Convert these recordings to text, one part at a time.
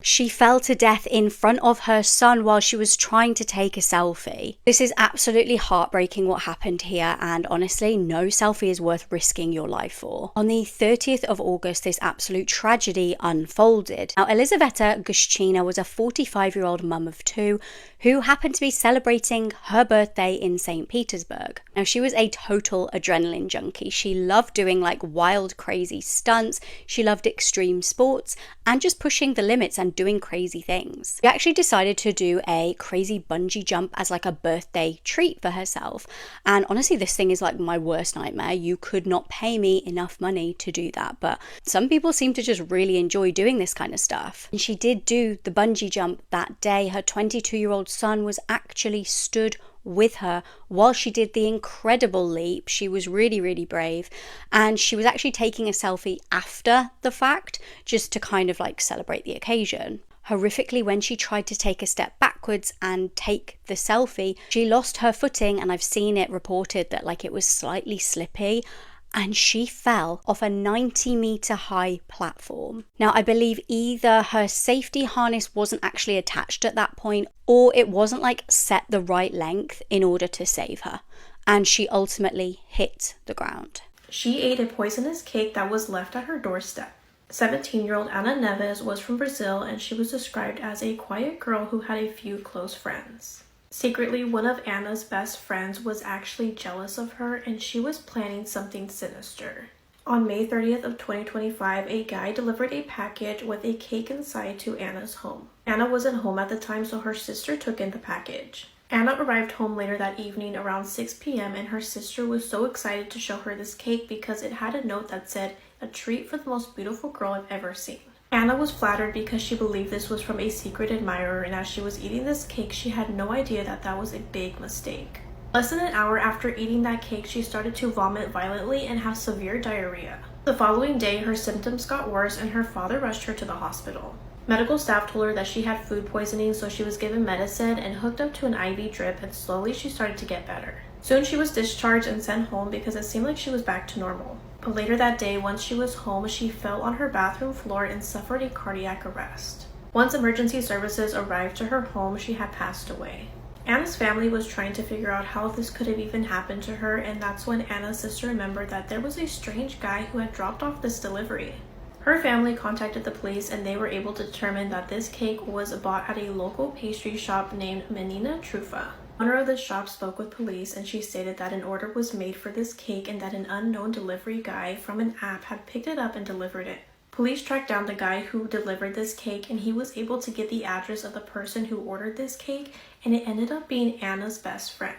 She fell to death in front of her son while she was trying to take a selfie. This is absolutely heartbreaking what happened here, and honestly, no selfie is worth risking your life for. On the 30th of August, this absolute tragedy unfolded. Now, Elizaveta Gushchina was a 45-year-old mum of two who happened to be celebrating her birthday in St. Petersburg. Now, she was a total adrenaline junkie. She loved doing like wild, crazy stunts. She loved extreme sports and just pushing the limits and doing crazy things. She actually decided to do a crazy bungee jump as like a birthday treat for herself. And honestly, this thing is like my worst nightmare. You could not pay me enough money to do that. But some people seem to just really enjoy doing this kind of stuff. And she did do the bungee jump that day. Her 22-year-old son was actually stood with her while she did the incredible leap. She was really, really brave, and she was actually taking a selfie after the fact just to kind of like celebrate the occasion. Horrifically, when she tried to take a step backwards and take the selfie, she lost her footing, and I've seen it reported that like it was slightly slippy, and she fell off a 90-meter high platform. Now, I believe either her safety harness wasn't actually attached at that point, or it wasn't like set the right length in order to save her, and she ultimately hit the ground. She ate a poisonous cake that was left at her doorstep. 17-year-old Ana Neves was from Brazil, and she was described as a quiet girl who had a few close friends. Secretly, one of Anna's best friends was actually jealous of her, and she was planning something sinister. On May 30th of 2025, a guy delivered a package with a cake inside to Anna's home. Anna wasn't home at the time, so her sister took in the package. Anna arrived home later that evening around 6 p.m. and her sister was so excited to show her this cake because it had a note that said, "A treat for the most beautiful girl I've ever seen." Anna was flattered because she believed this was from a secret admirer, and as she was eating this cake, she had no idea that that was a big mistake. Less than an hour after eating that cake, she started to vomit violently and have severe diarrhea. The following day, her symptoms got worse and her father rushed her to the hospital. Medical staff told her that she had food poisoning, so she was given medicine and hooked up to an IV drip, and slowly she started to get better. Soon she was discharged and sent home because it seemed like she was back to normal. But later that day, once she was home, she fell on her bathroom floor and suffered a cardiac arrest. Once emergency services arrived to her home, she had passed away. Anna's family was trying to figure out how this could have even happened to her, and that's when Anna's sister remembered that there was a strange guy who had dropped off this delivery. Her family contacted the police, and they were able to determine that this cake was bought at a local pastry shop named Menina Trufa. The owner of the shop spoke with police, and she stated that an order was made for this cake and that an unknown delivery guy from an app had picked it up and delivered it. Police tracked down the guy who delivered this cake, and he was able to get the address of the person who ordered this cake, and it ended up being Anna's best friend.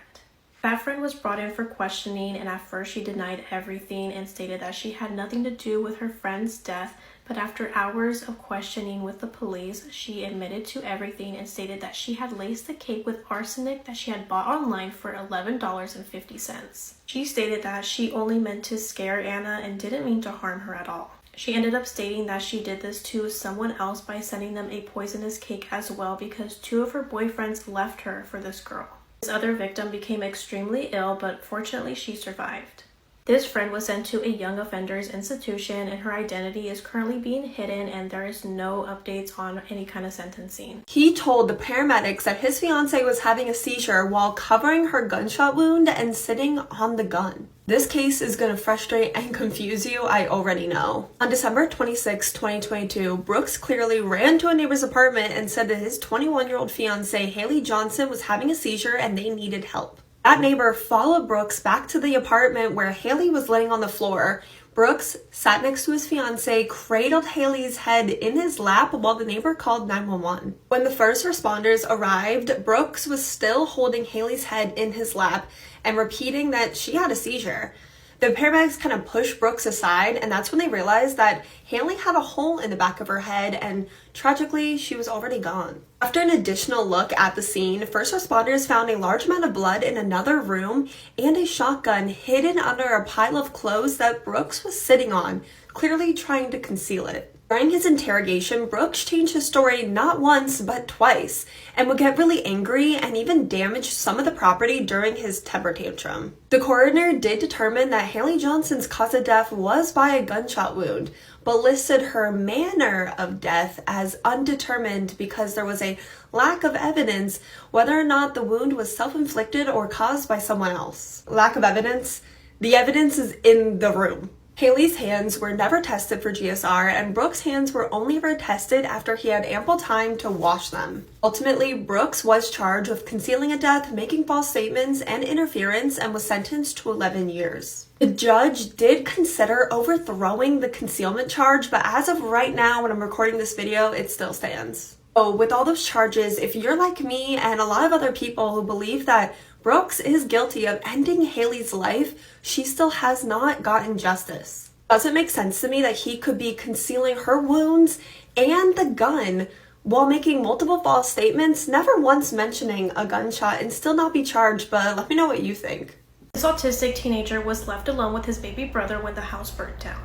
That friend was brought in for questioning, and at first she denied everything and stated that she had nothing to do with her friend's death, but after hours of questioning with the police, she admitted to everything and stated that she had laced the cake with arsenic that she had bought online for $11.50. She stated that she only meant to scare Anna and didn't mean to harm her at all. She ended up stating that she did this to someone else by sending them a poisonous cake as well because two of her boyfriends left her for this girl. This other victim became extremely ill, but fortunately she survived. This friend was sent to a young offenders institution, and her identity is currently being hidden, and there is no updates on any kind of sentencing. He told the paramedics that his fiancée was having a seizure while covering her gunshot wound and sitting on the gun. This case is going to frustrate and confuse you, I already know. On December 26, 2022, Brooks clearly ran to a neighbor's apartment and said that his 21-year-old fiancée, Haley Johnson, was having a seizure and they needed help. That neighbor followed Brooks back to the apartment where Haley was laying on the floor. Brooks sat next to his fiancée, cradled Haley's head in his lap while the neighbor called 911. When the first responders arrived, Brooks was still holding Haley's head in his lap and repeating that she had a seizure. The paramedics kind of pushed Brooks aside, and that's when they realized that Haley had a hole in the back of her head, and tragically, she was already gone. After an additional look at the scene, first responders found a large amount of blood in another room and a shotgun hidden under a pile of clothes that Brooks was sitting on, clearly trying to conceal it. During his interrogation, Brooks changed his story not once, but twice, and would get really angry and even damage some of the property during his temper tantrum. The coroner did determine that Haley Johnson's cause of death was by a gunshot wound, but listed her manner of death as undetermined because there was a lack of evidence whether or not the wound was self-inflicted or caused by someone else. Lack of evidence? The evidence is in the room. Haley's hands were never tested for GSR, and Brooks' hands were only ever tested after he had ample time to wash them. Ultimately, Brooks was charged with concealing a death, making false statements, and interference, and was sentenced to 11 years. The judge did consider overthrowing the concealment charge, but as of right now, when I'm recording this video, it still stands. So with all those charges, if you're like me and a lot of other people who believe that Brooks is guilty of ending Haley's life, she still has not gotten justice. Doesn't make sense to me that he could be concealing her wounds and the gun while making multiple false statements, never once mentioning a gunshot, and still not be charged, but let me know what you think. This autistic teenager was left alone with his baby brother when the house burnt down.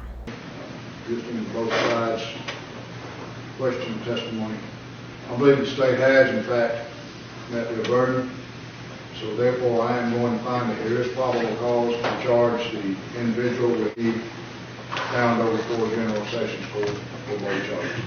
Listening to both sides, question testimony. I believe the state has, in fact, met their burden. So therefore, I am going to find that there is probable cause to charge the individual with the found over for General Sessions Court for both charges.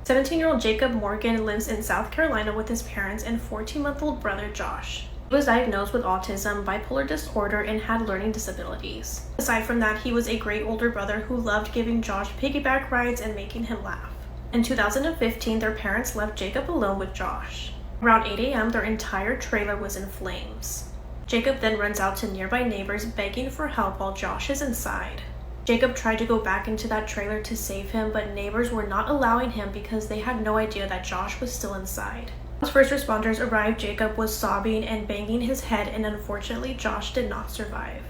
17-year-old Jacob Morgan lives in South Carolina with his parents and 14-month-old brother Josh. He was diagnosed with autism, bipolar disorder, and had learning disabilities. Aside from that, he was a great older brother who loved giving Josh piggyback rides and making him laugh. In 2015, their parents left Jacob alone with Josh. Around 8 a.m., their entire trailer was in flames. Jacob then runs out to nearby neighbors begging for help while Josh is inside. Jacob tried to go back into that trailer to save him, but neighbors were not allowing him because they had no idea that Josh was still inside. As first responders arrived, Jacob was sobbing and banging his head, and unfortunately Josh did not survive.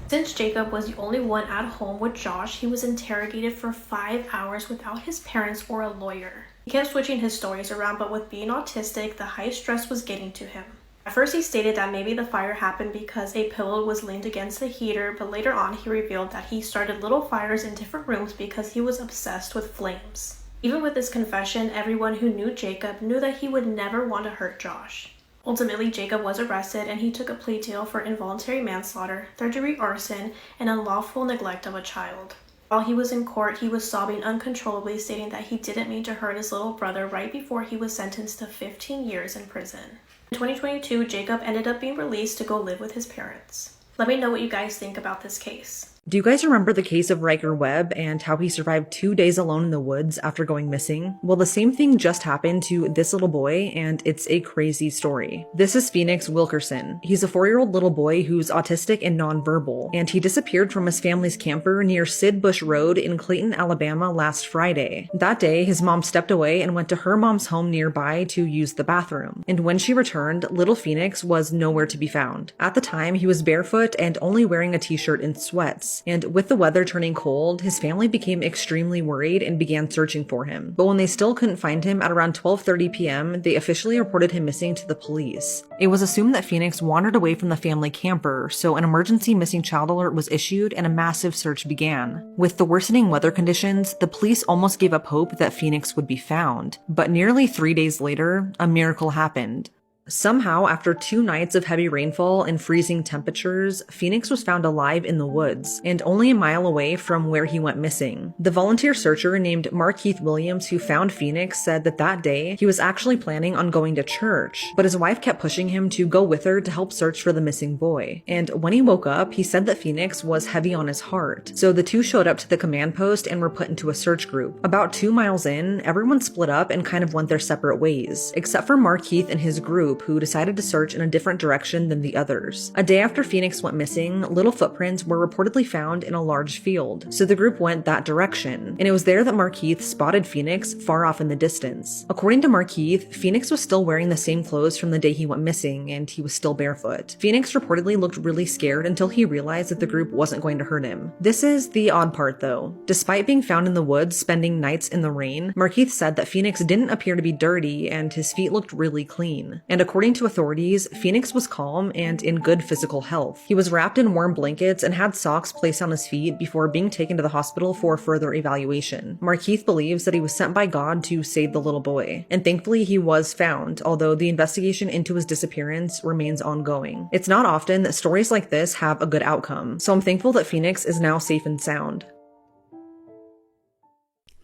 Since Jacob was the only one at home with Josh, he was interrogated for 5 hours without his parents or a lawyer. He kept switching his stories around, but with being autistic, the high stress was getting to him. At first he stated that maybe the fire happened because a pillow was leaned against the heater, but later on he revealed that he started little fires in different rooms because he was obsessed with flames. Even with this confession, everyone who knew Jacob knew that he would never want to hurt Josh. Ultimately, Jacob was arrested and he took a plea deal for involuntary manslaughter, third-degree arson, and unlawful neglect of a child. While he was in court, he was sobbing uncontrollably, stating that he didn't mean to hurt his little brother right before he was sentenced to 15 years in prison. In 2022, Jacob ended up being released to go live with his parents. Let me know what you guys think about this case. Do you guys remember the case of Riker Webb and how he survived 2 days alone in the woods after going missing? Well, the same thing just happened to this little boy, and it's a crazy story. This is Phoenix Wilkerson. He's a 4-year-old little boy who's autistic and nonverbal, and he disappeared from his family's camper near Sid Bush Road in Clayton, Alabama last Friday. That day, his mom stepped away and went to her mom's home nearby to use the bathroom. And when she returned, little Phoenix was nowhere to be found. At the time, he was barefoot and only wearing a t-shirt and sweats. And with the weather turning cold, his family became extremely worried and began searching for him. But when they still couldn't find him at around 12:30 p.m., they officially reported him missing to the police. It was assumed that Phoenix wandered away from the family camper, so an emergency missing child alert was issued and a massive search began. With the worsening weather conditions, the police almost gave up hope that Phoenix would be found. But nearly 3 days later, a miracle happened. Somehow, after 2 nights of heavy rainfall and freezing temperatures, Phoenix was found alive in the woods, and only a mile away from where he went missing. The volunteer searcher named Mark Keith Williams who found Phoenix said that day he was actually planning on going to church, but his wife kept pushing him to go with her to help search for the missing boy. And when he woke up, he said that Phoenix was heavy on his heart. So the two showed up to the command post and were put into a search group. About 2 miles in, everyone split up and kind of went their separate ways, except for Mark Keith and his group, who decided to search in a different direction than the others. A day after Phoenix went missing, little footprints were reportedly found in a large field, so the group went that direction, and it was there that Mark Keith spotted Phoenix far off in the distance. According to Mark Keith, Phoenix was still wearing the same clothes from the day he went missing, and he was still barefoot. Phoenix reportedly looked really scared until he realized that the group wasn't going to hurt him. This is the odd part though. Despite being found in the woods spending nights in the rain, Mark Keith said that Phoenix didn't appear to be dirty and his feet looked really clean. And according to authorities, Phoenix was calm and in good physical health. He was wrapped in warm blankets and had socks placed on his feet before being taken to the hospital for further evaluation. Markeith believes that he was sent by God to save the little boy, and thankfully he was found, although the investigation into his disappearance remains ongoing. It's not often that stories like this have a good outcome, so I'm thankful that Phoenix is now safe and sound.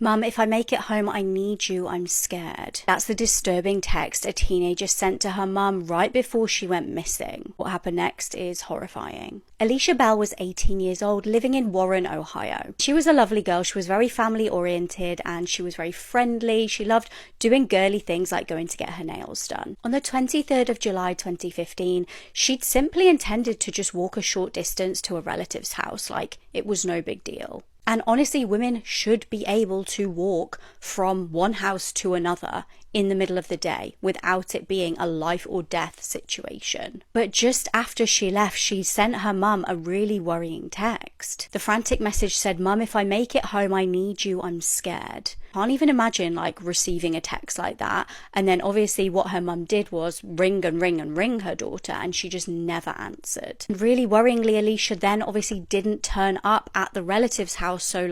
Mum, if I make it home, I need you, I'm scared. That's the disturbing text a teenager sent to her mum right before she went missing. What happened next is horrifying. Alicia Bell was 18 years old, living in Warren, Ohio. She was a lovely girl. She was very family oriented and she was very friendly. She loved doing girly things like going to get her nails done. On the 23rd of July 2015, she'd simply intended to just walk a short distance to a relative's house, like it was no big deal. And honestly, women should be able to walk from one house to another in the middle of the day without it being a life or death situation. But just after she left, she sent her mum a really worrying text. The frantic message said, "Mum, if I make it home, I need you, I'm scared." Can't even imagine receiving a text like that. And then obviously what her mum did was ring and ring and ring her daughter, and she just never answered. And really worryingly, Alicia then obviously didn't turn up at the relative's house, so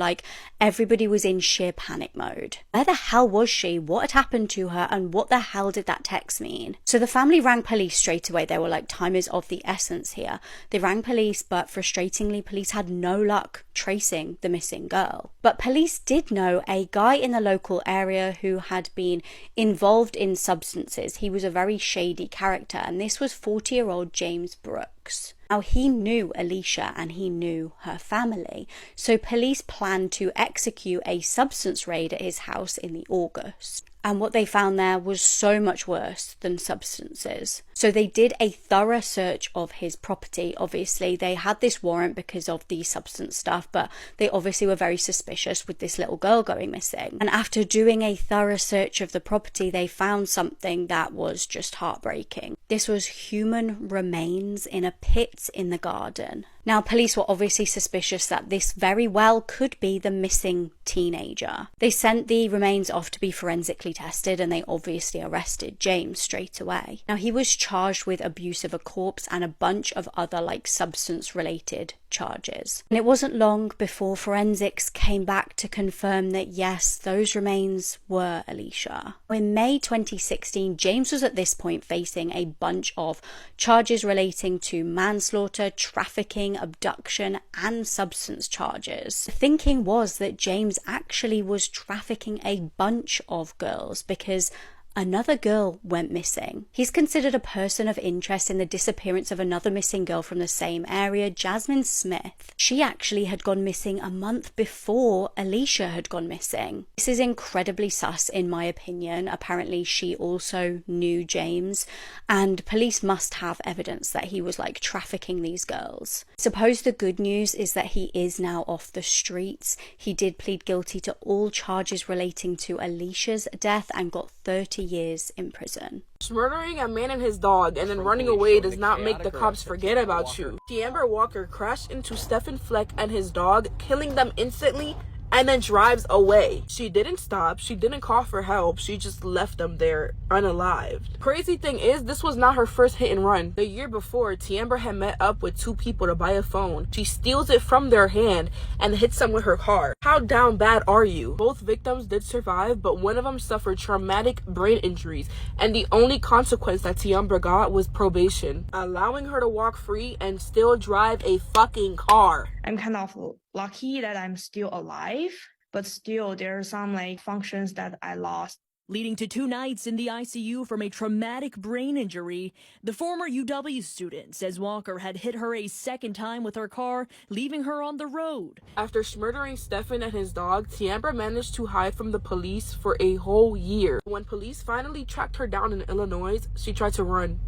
everybody was in sheer panic mode. Where the hell was she? What had happened to her? And what the hell did that text mean? So the family rang police straight away. They were like, time is of the essence here. They rang police, but frustratingly, police had no luck tracing the missing girl. But police did know a guy in the local area who had been involved in substances. He was a very shady character, and this was 40-year-old James Brooks. Now, he knew Alicia and he knew her family, so police planned to execute a substance raid at his house in August. And what they found there was so much worse than substances. So they did a thorough search of his property. Obviously, they had this warrant because of the substance stuff, but they obviously were very suspicious with this little girl going missing. And after doing a thorough search of the property, they found something that was just heartbreaking. This was human remains in a pit in the garden. Now, police were obviously suspicious that this very well could be the missing teenager. They sent the remains off to be forensically tested, and they obviously arrested James straight away. Now, he was charged with abuse of a corpse and a bunch of other substance-related charges. And it wasn't long before forensics came back to confirm that yes, those remains were Alicia. In May 2016, James was at this point facing a bunch of charges relating to manslaughter, trafficking, abduction, and substance charges. The thinking was that James actually was trafficking a bunch of girls because another girl went missing. He's considered a person of interest in the disappearance of another missing girl from the same area, Jasmine Smith. She actually had gone missing a month before Alicia had gone missing. This is incredibly sus in my opinion. Apparently she also knew James, and police must have evidence that he was trafficking these girls. I suppose the good news is that he is now off the streets. He did plead guilty to all charges relating to Alicia's death and got 30 years in prison. Murdering a man and his dog and then running away does not make the cops forget about you. Amber Walker crashed into Stephen Fleck and his dog, killing them instantly, and then drives away. She didn't stop, she didn't call for help, she just left them there unalived. Crazy thing is, this was not her first hit and run. The year before, Amber had met up with two people to buy a phone. She steals it from their hand and hits them with her car. How down bad are you? Both victims did survive, but one of them suffered traumatic brain injuries, and the only consequence that Amber got was probation, allowing her to walk free and still drive a fucking car. I'm kind of lucky that I'm still alive, but still there are some functions that I lost. Leading to 2 nights in the ICU from a traumatic brain injury, the former UW student says Walker had hit her a second time with her car, leaving her on the road. After murdering Stephen and his dog, Amber managed to hide from the police for a whole year. When police finally tracked her down in Illinois, she tried to run.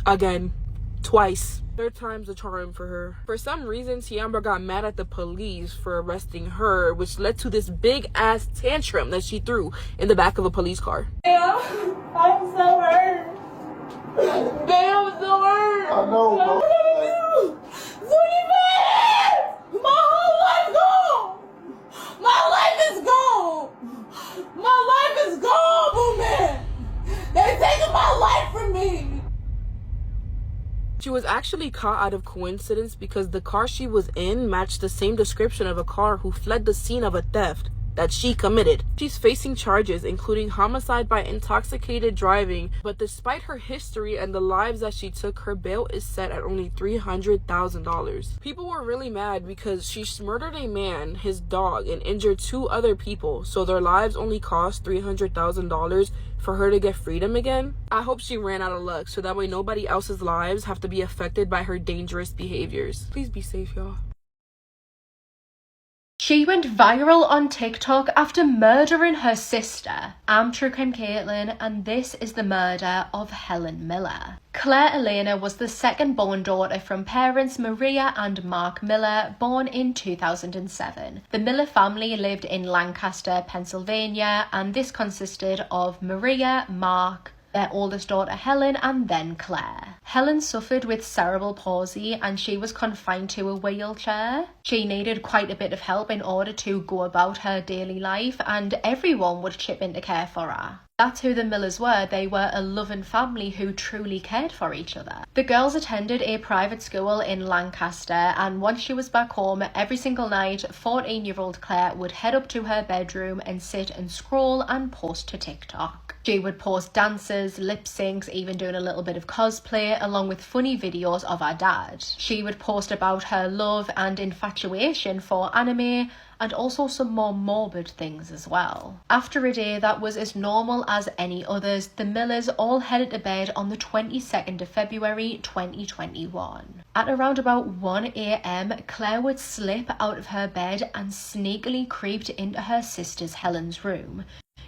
Again. Twice. Third time's a charm for her. For some reason, Amber got mad at the police for arresting her, which led to this big ass tantrum that she threw in the back of a police car. Yeah, I'm so hurt. Damn, I'm so hurt. I know, bro. My whole life gone. My life is gone. My life is gone, Boo Man. They're taking my life from me. was actually caught out of coincidence because the car she was in matched the same description of a car who fled the scene of a theft that she committed. She's facing charges including homicide by intoxicated driving, but despite her history and the lives that she took, her bail is set at only $300,000. People were really mad because she murdered a man, his dog, and injured 2 other people, so their lives only cost $300,000 for her to get freedom again. I hope she ran out of luck so that way nobody else's lives have to be affected by her dangerous behaviors. Please be safe, y'all. She went viral on TikTok after murdering her sister. I'm True Crime Caitlin, and this is the murder of Helen Miller. Claire Elena was the second-born daughter from parents Maria and Mark Miller, born in 2007. The Miller family lived in Lancaster, Pennsylvania, and this consisted of Maria, Mark, their oldest daughter Helen, and then Claire. Helen suffered with cerebral palsy and she was confined to a wheelchair. She needed quite a bit of help in order to go about her daily life, and everyone would chip in to care for her. That's who the Millers were. They were a loving family who truly cared for each other. The girls attended a private school in Lancaster, and once she was back home, every single night, 14-year-old Claire would head up to her bedroom and sit and scroll and post to TikTok. She would post dances, lip syncs, even doing a little bit of cosplay, along with funny videos of her dad. She would post about her love and infatuation for anime, and also some more morbid things as well. After a day that was as normal as any others, the Millers all headed to bed on the 22nd of February 2021. At around about 1 a.m, Claire would slip out of her bed and sneakily creeped into her sister's Helen's room.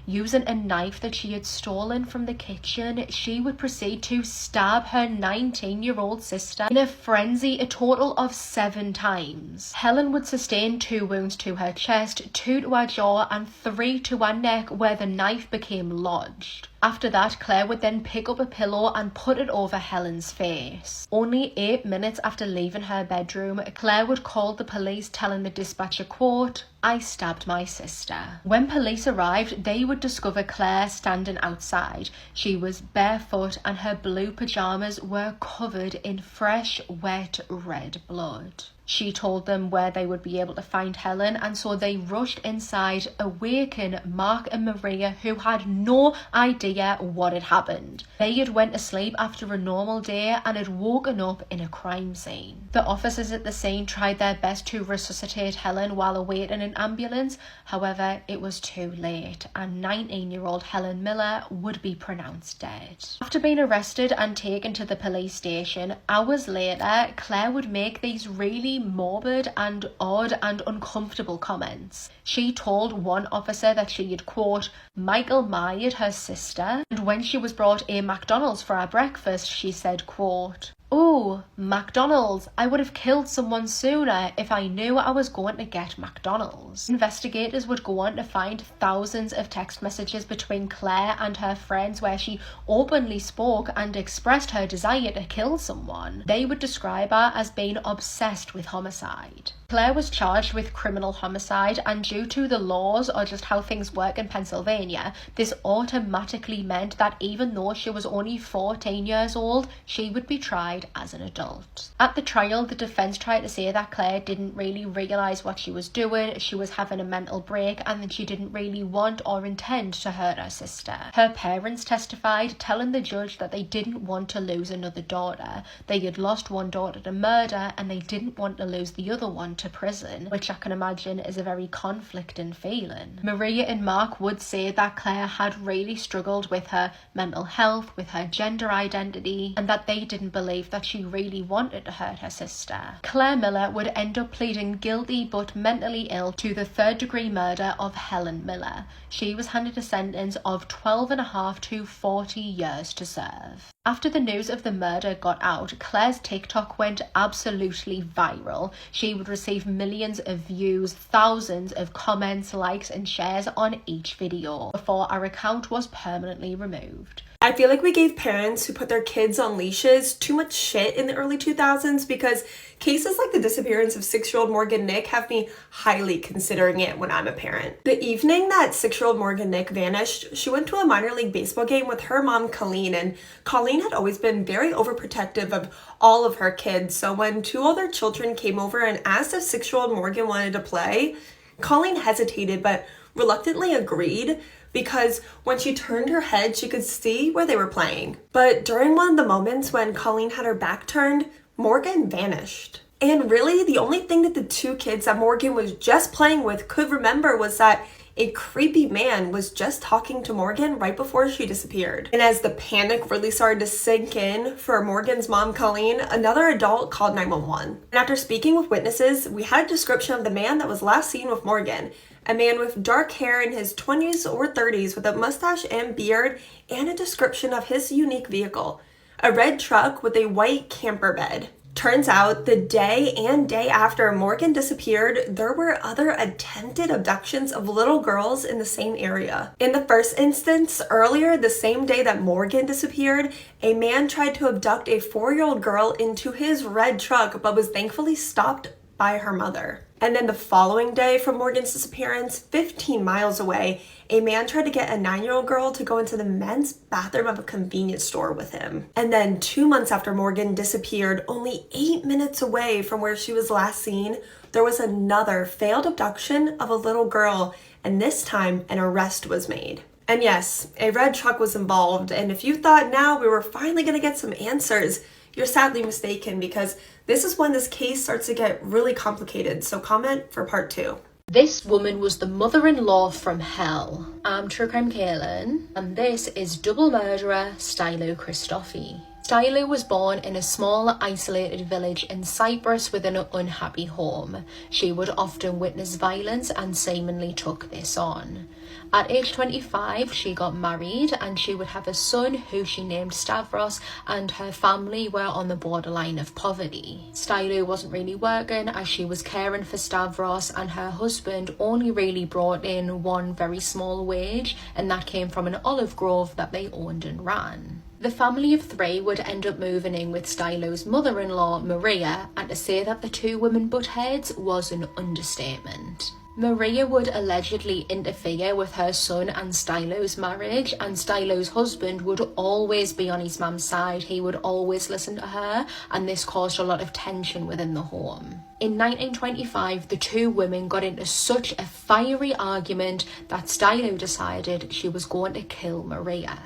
Using a knife that she had stolen from the kitchen, she would proceed to stab her 19-year-old sister in a frenzy a total of 7 times. Helen would sustain 2 wounds to her chest, 2 to her jaw, and 3 to her neck where the knife became lodged. After that, Claire would then pick up a pillow and put it over Helen's face. Only 8 minutes after leaving her bedroom, Claire would call the police, telling the dispatcher, quote, "I stabbed my sister." When police arrived, they would discover Claire standing outside. She was barefoot and her blue pajamas were covered in fresh, wet, red blood. She told them where they would be able to find Helen, and so they rushed inside, awaken Mark and Maria, who had no idea what had happened. They had went to sleep after a normal day and had woken up in a crime scene. The officers at the scene tried their best to resuscitate Helen while awaiting an ambulance. However, it was too late, and 19-year-old Helen Miller would be pronounced dead. After being arrested and taken to the police station, hours later, Claire would make these really morbid and odd and uncomfortable comments. She told one officer that she had, quote, Michael Myred her sister, and when she was brought a McDonald's for her breakfast, she said, quote, "Oh, McDonald's. I would have killed someone sooner if I knew I was going to get McDonald's." Investigators would go on to find thousands of text messages between Claire and her friends where she openly spoke and expressed her desire to kill someone. They would describe her as being obsessed with homicide. Claire was charged with criminal homicide, and due to the laws or just how things work in Pennsylvania, this automatically meant that even though she was only 14 years old, she would be tried as an adult. At the trial, the defense tried to say that Claire didn't really realize what she was doing, she was having a mental break, and that she didn't really want or intend to hurt her sister. Her parents testified, telling the judge that they didn't want to lose another daughter. They had lost one daughter to murder, and they didn't want to lose the other one to prison, which I can imagine is a very conflicting feeling. Maria and Mark would say that Claire had really struggled with her mental health, with her gender identity, and that they didn't believe that she really wanted to hurt her sister. Claire Miller would end up pleading guilty but mentally ill to the 3rd-degree murder of Helen Miller. She was handed a sentence of 12.5 to 40 years to serve. After the news of the murder got out, Claire's TikTok went absolutely viral. She would receive millions of views, thousands of comments, likes and shares on each video before her account was permanently removed. I feel like we gave parents who put their kids on leashes too much shit in the early 2000s because cases like the disappearance of 6-year-old Morgan Nick have me highly considering it when I'm a parent. The evening that 6-year-old Morgan Nick vanished, she went to a minor league baseball game with her mom, Colleen, and Colleen had always been very overprotective of all of her kids, so when 2 older children came over and asked if 6-year-old Morgan wanted to play, Colleen hesitated but reluctantly agreed, because when she turned her head, she could see where they were playing. But during one of the moments when Colleen had her back turned, Morgan vanished. And really, the only thing that the 2 kids that Morgan was just playing with could remember was that a creepy man was just talking to Morgan right before she disappeared. And as the panic really started to sink in for Morgan's mom, Colleen, another adult called 911. And after speaking with witnesses, we had a description of the man that was last seen with Morgan. A man with dark hair in his 20s or 30s with a mustache and beard, and a description of his unique vehicle, a red truck with a white camper bed. Turns out the day and day after Morgan disappeared, there were other attempted abductions of little girls in the same area. In the first instance, earlier the same day that Morgan disappeared, a man tried to abduct a 4-year-old girl into his red truck but was thankfully stopped by her mother. And then the following day from Morgan's disappearance, 15 miles away, a man tried to get a 9-year-old girl to go into the men's bathroom of a convenience store with him. And then 2 months after Morgan disappeared, only 8 minutes away from where she was last seen, there was another failed abduction of a little girl, and this time an arrest was made. And yes, a red truck was involved, and if you thought now we were finally gonna get some answers, you're sadly mistaken, because this is when this case starts to get really complicated, so comment for part 2. This woman was the mother-in-law from hell. I'm True Crime Caitlin, and this is double murderer Stylo Christofi. Stylo was born in a small, isolated village in Cyprus within an unhappy home. She would often witness violence and seemingly took this on. At age 25, she got married and she would have a son who she named Stavros, and her family were on the borderline of poverty. Stylo wasn't really working as she was caring for Stavros, and her husband only really brought in one very small wage, and that came from an olive grove that they owned and ran. The family of 3 would end up moving in with Stylo's mother-in-law, Maria, and to say that the 2 women butt heads was an understatement. Maria would allegedly interfere with her son and Stylo's marriage, and Stylo's husband would always be on his mum's side. He would always listen to her, and this caused a lot of tension within the home. In 1925, the 2 women got into such a fiery argument that Stylo decided she was going to kill Maria.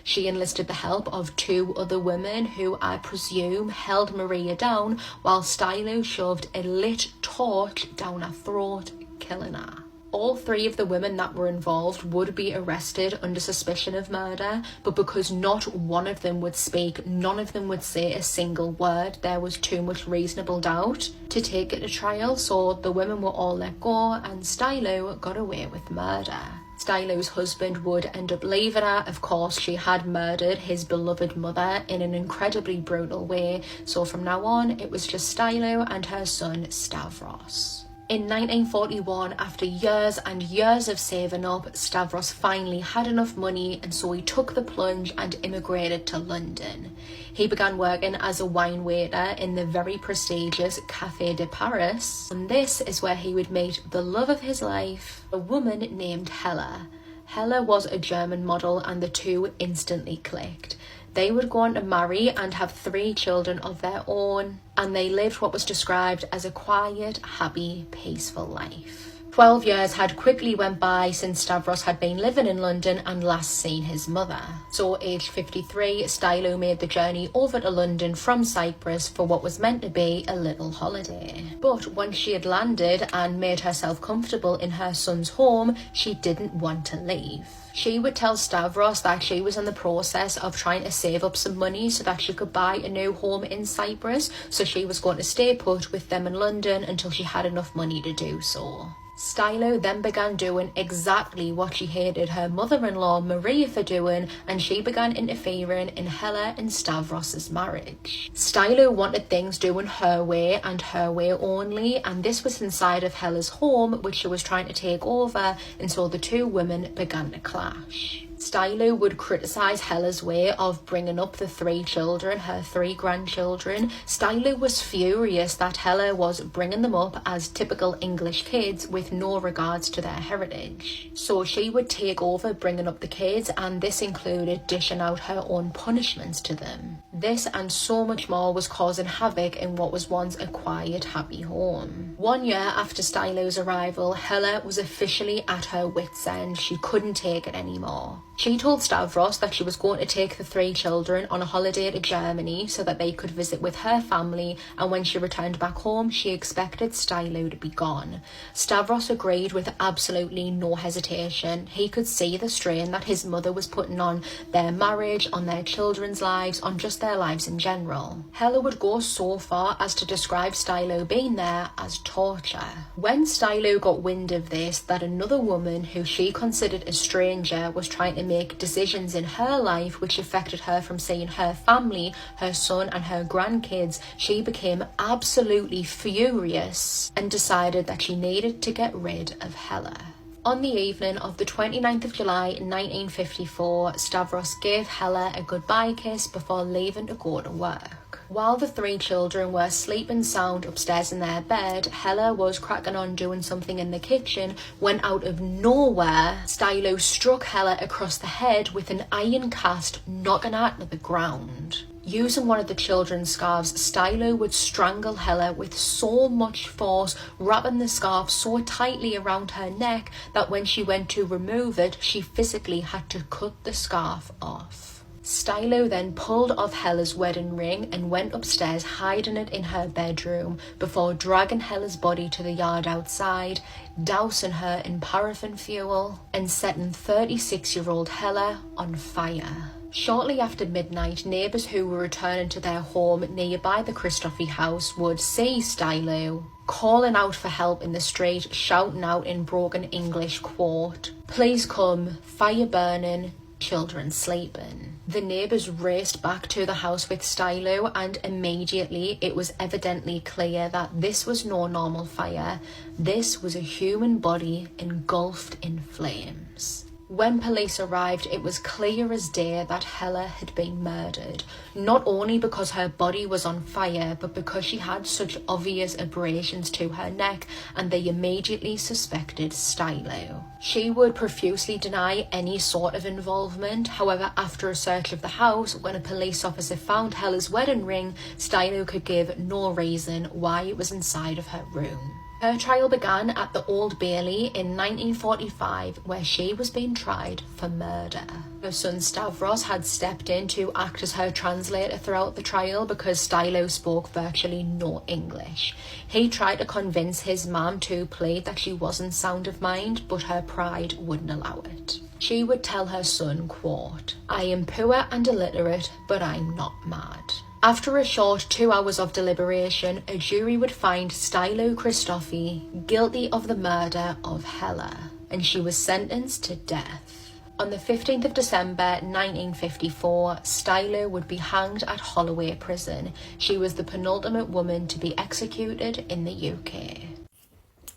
She enlisted the help of 2 other women who I presume held Maria down while Stylo shoved a lit torch down her throat, killing her. All 3 of the women that were involved would be arrested under suspicion of murder, but because not one of them would speak, none of them would say a single word, there was too much reasonable doubt to take it to trial, so the women were all let go and Stylo got away with murder. Stylo's husband would end up leaving her. Of course, she had murdered his beloved mother in an incredibly brutal way, so from now on it was just Stylo and her son Stavros. In 1941, after years and years of saving up, Stavros finally had enough money, and so he took the plunge and immigrated to London. He began working as a wine waiter in the very prestigious Café de Paris, and this is where he would meet the love of his life, a woman named Hella. Hella was a German model, and the 2 instantly clicked. They would go on to marry and have 3 children of their own, and they lived what was described as a quiet, happy, peaceful life. 12 years had quickly went by since Stavros had been living in London and last seen his mother. So aged 53, Stylo made the journey over to London from Cyprus for what was meant to be a little holiday. But once she had landed and made herself comfortable in her son's home, she didn't want to leave. She would tell Stavros that she was in the process of trying to save up some money so that she could buy a new home in Cyprus, so she was going to stay put with them in London until she had enough money to do so. Stylo then began doing exactly what she hated her mother-in-law Maria for doing, and she began interfering in Hella and Stavros's marriage. Stylo wanted things doing her way and her way only, and this was inside of Hella's home, which she was trying to take over, and so the 2 women began to clash. Stylo would criticize Hella's way of bringing up the 3 children, her 3 grandchildren. Stylo was furious that Hella was bringing them up as typical English kids with no regards to their heritage. So she would take over bringing up the kids, and this included dishing out her own punishments to them. This and so much more was causing havoc in what was once a quiet, happy home. 1 year after Stylo's arrival, Hella was officially at her wit's end. She couldn't take it anymore. She told Stavros that she was going to take the 3 children on a holiday to Germany so that they could visit with her family, and when she returned back home, she expected Stylo to be gone. Stavros agreed with absolutely no hesitation. He could see the strain that his mother was putting on their marriage, on their children's lives, on just their lives in general. Hella would go so far as to describe Stylo being there as torture. When Stylo got wind of this, that another woman who she considered a stranger was trying to make decisions in her life which affected her from seeing her family, her son and her grandkids, she became absolutely furious and decided that she needed to get rid of Hella. On the evening of the 29th of July 1954, Stavros gave Hella a goodbye kiss before leaving to go to work. While the 3 children were sleeping sound upstairs in their bed, Hella was cracking on doing something in the kitchen when out of nowhere, Stylo struck Hella across the head with an iron cast, knocking her to the ground. Using one of the children's scarves, Stylo would strangle Hella with so much force, wrapping the scarf so tightly around her neck that when she went to remove it, she physically had to cut the scarf off. Stylo then pulled off Hella's wedding ring and went upstairs, hiding it in her bedroom before dragging Hella's body to the yard outside, dousing her in paraffin fuel and setting 36-year-old Hella on fire. Shortly after midnight, neighbours who were returning to their home nearby the Christophe house would see Stylo calling out for help in the street, shouting out in broken English, quote, "Please come, fire burning, children sleeping." The neighbours raced back to the house with Stylo, and immediately it was evidently clear that this was no normal fire. This was a human body engulfed in flames. When police arrived, it was clear as day that Hella had been murdered, not only because her body was on fire, but because she had such obvious abrasions to her neck, and they immediately suspected Stylo. She would profusely deny any sort of involvement. However, after a search of the house, when a police officer found Hella's wedding ring, Stylo could give no reason why it was inside of her room. Her trial began at the Old Bailey in 1945, where she was being tried for murder. Her son Stavros had stepped in to act as her translator throughout the trial because Stylo spoke virtually no English. He tried to convince his mum to plead that she wasn't sound of mind, but her pride wouldn't allow it. She would tell her son, quote, "I am poor and illiterate, but I'm not mad." After a short 2 hours of deliberation, a jury would find Stylo Christophe guilty of the murder of Hella, and she was sentenced to death. On the 15th of December 1954, Stylo would be hanged at Holloway Prison. She was the penultimate woman to be executed in the UK.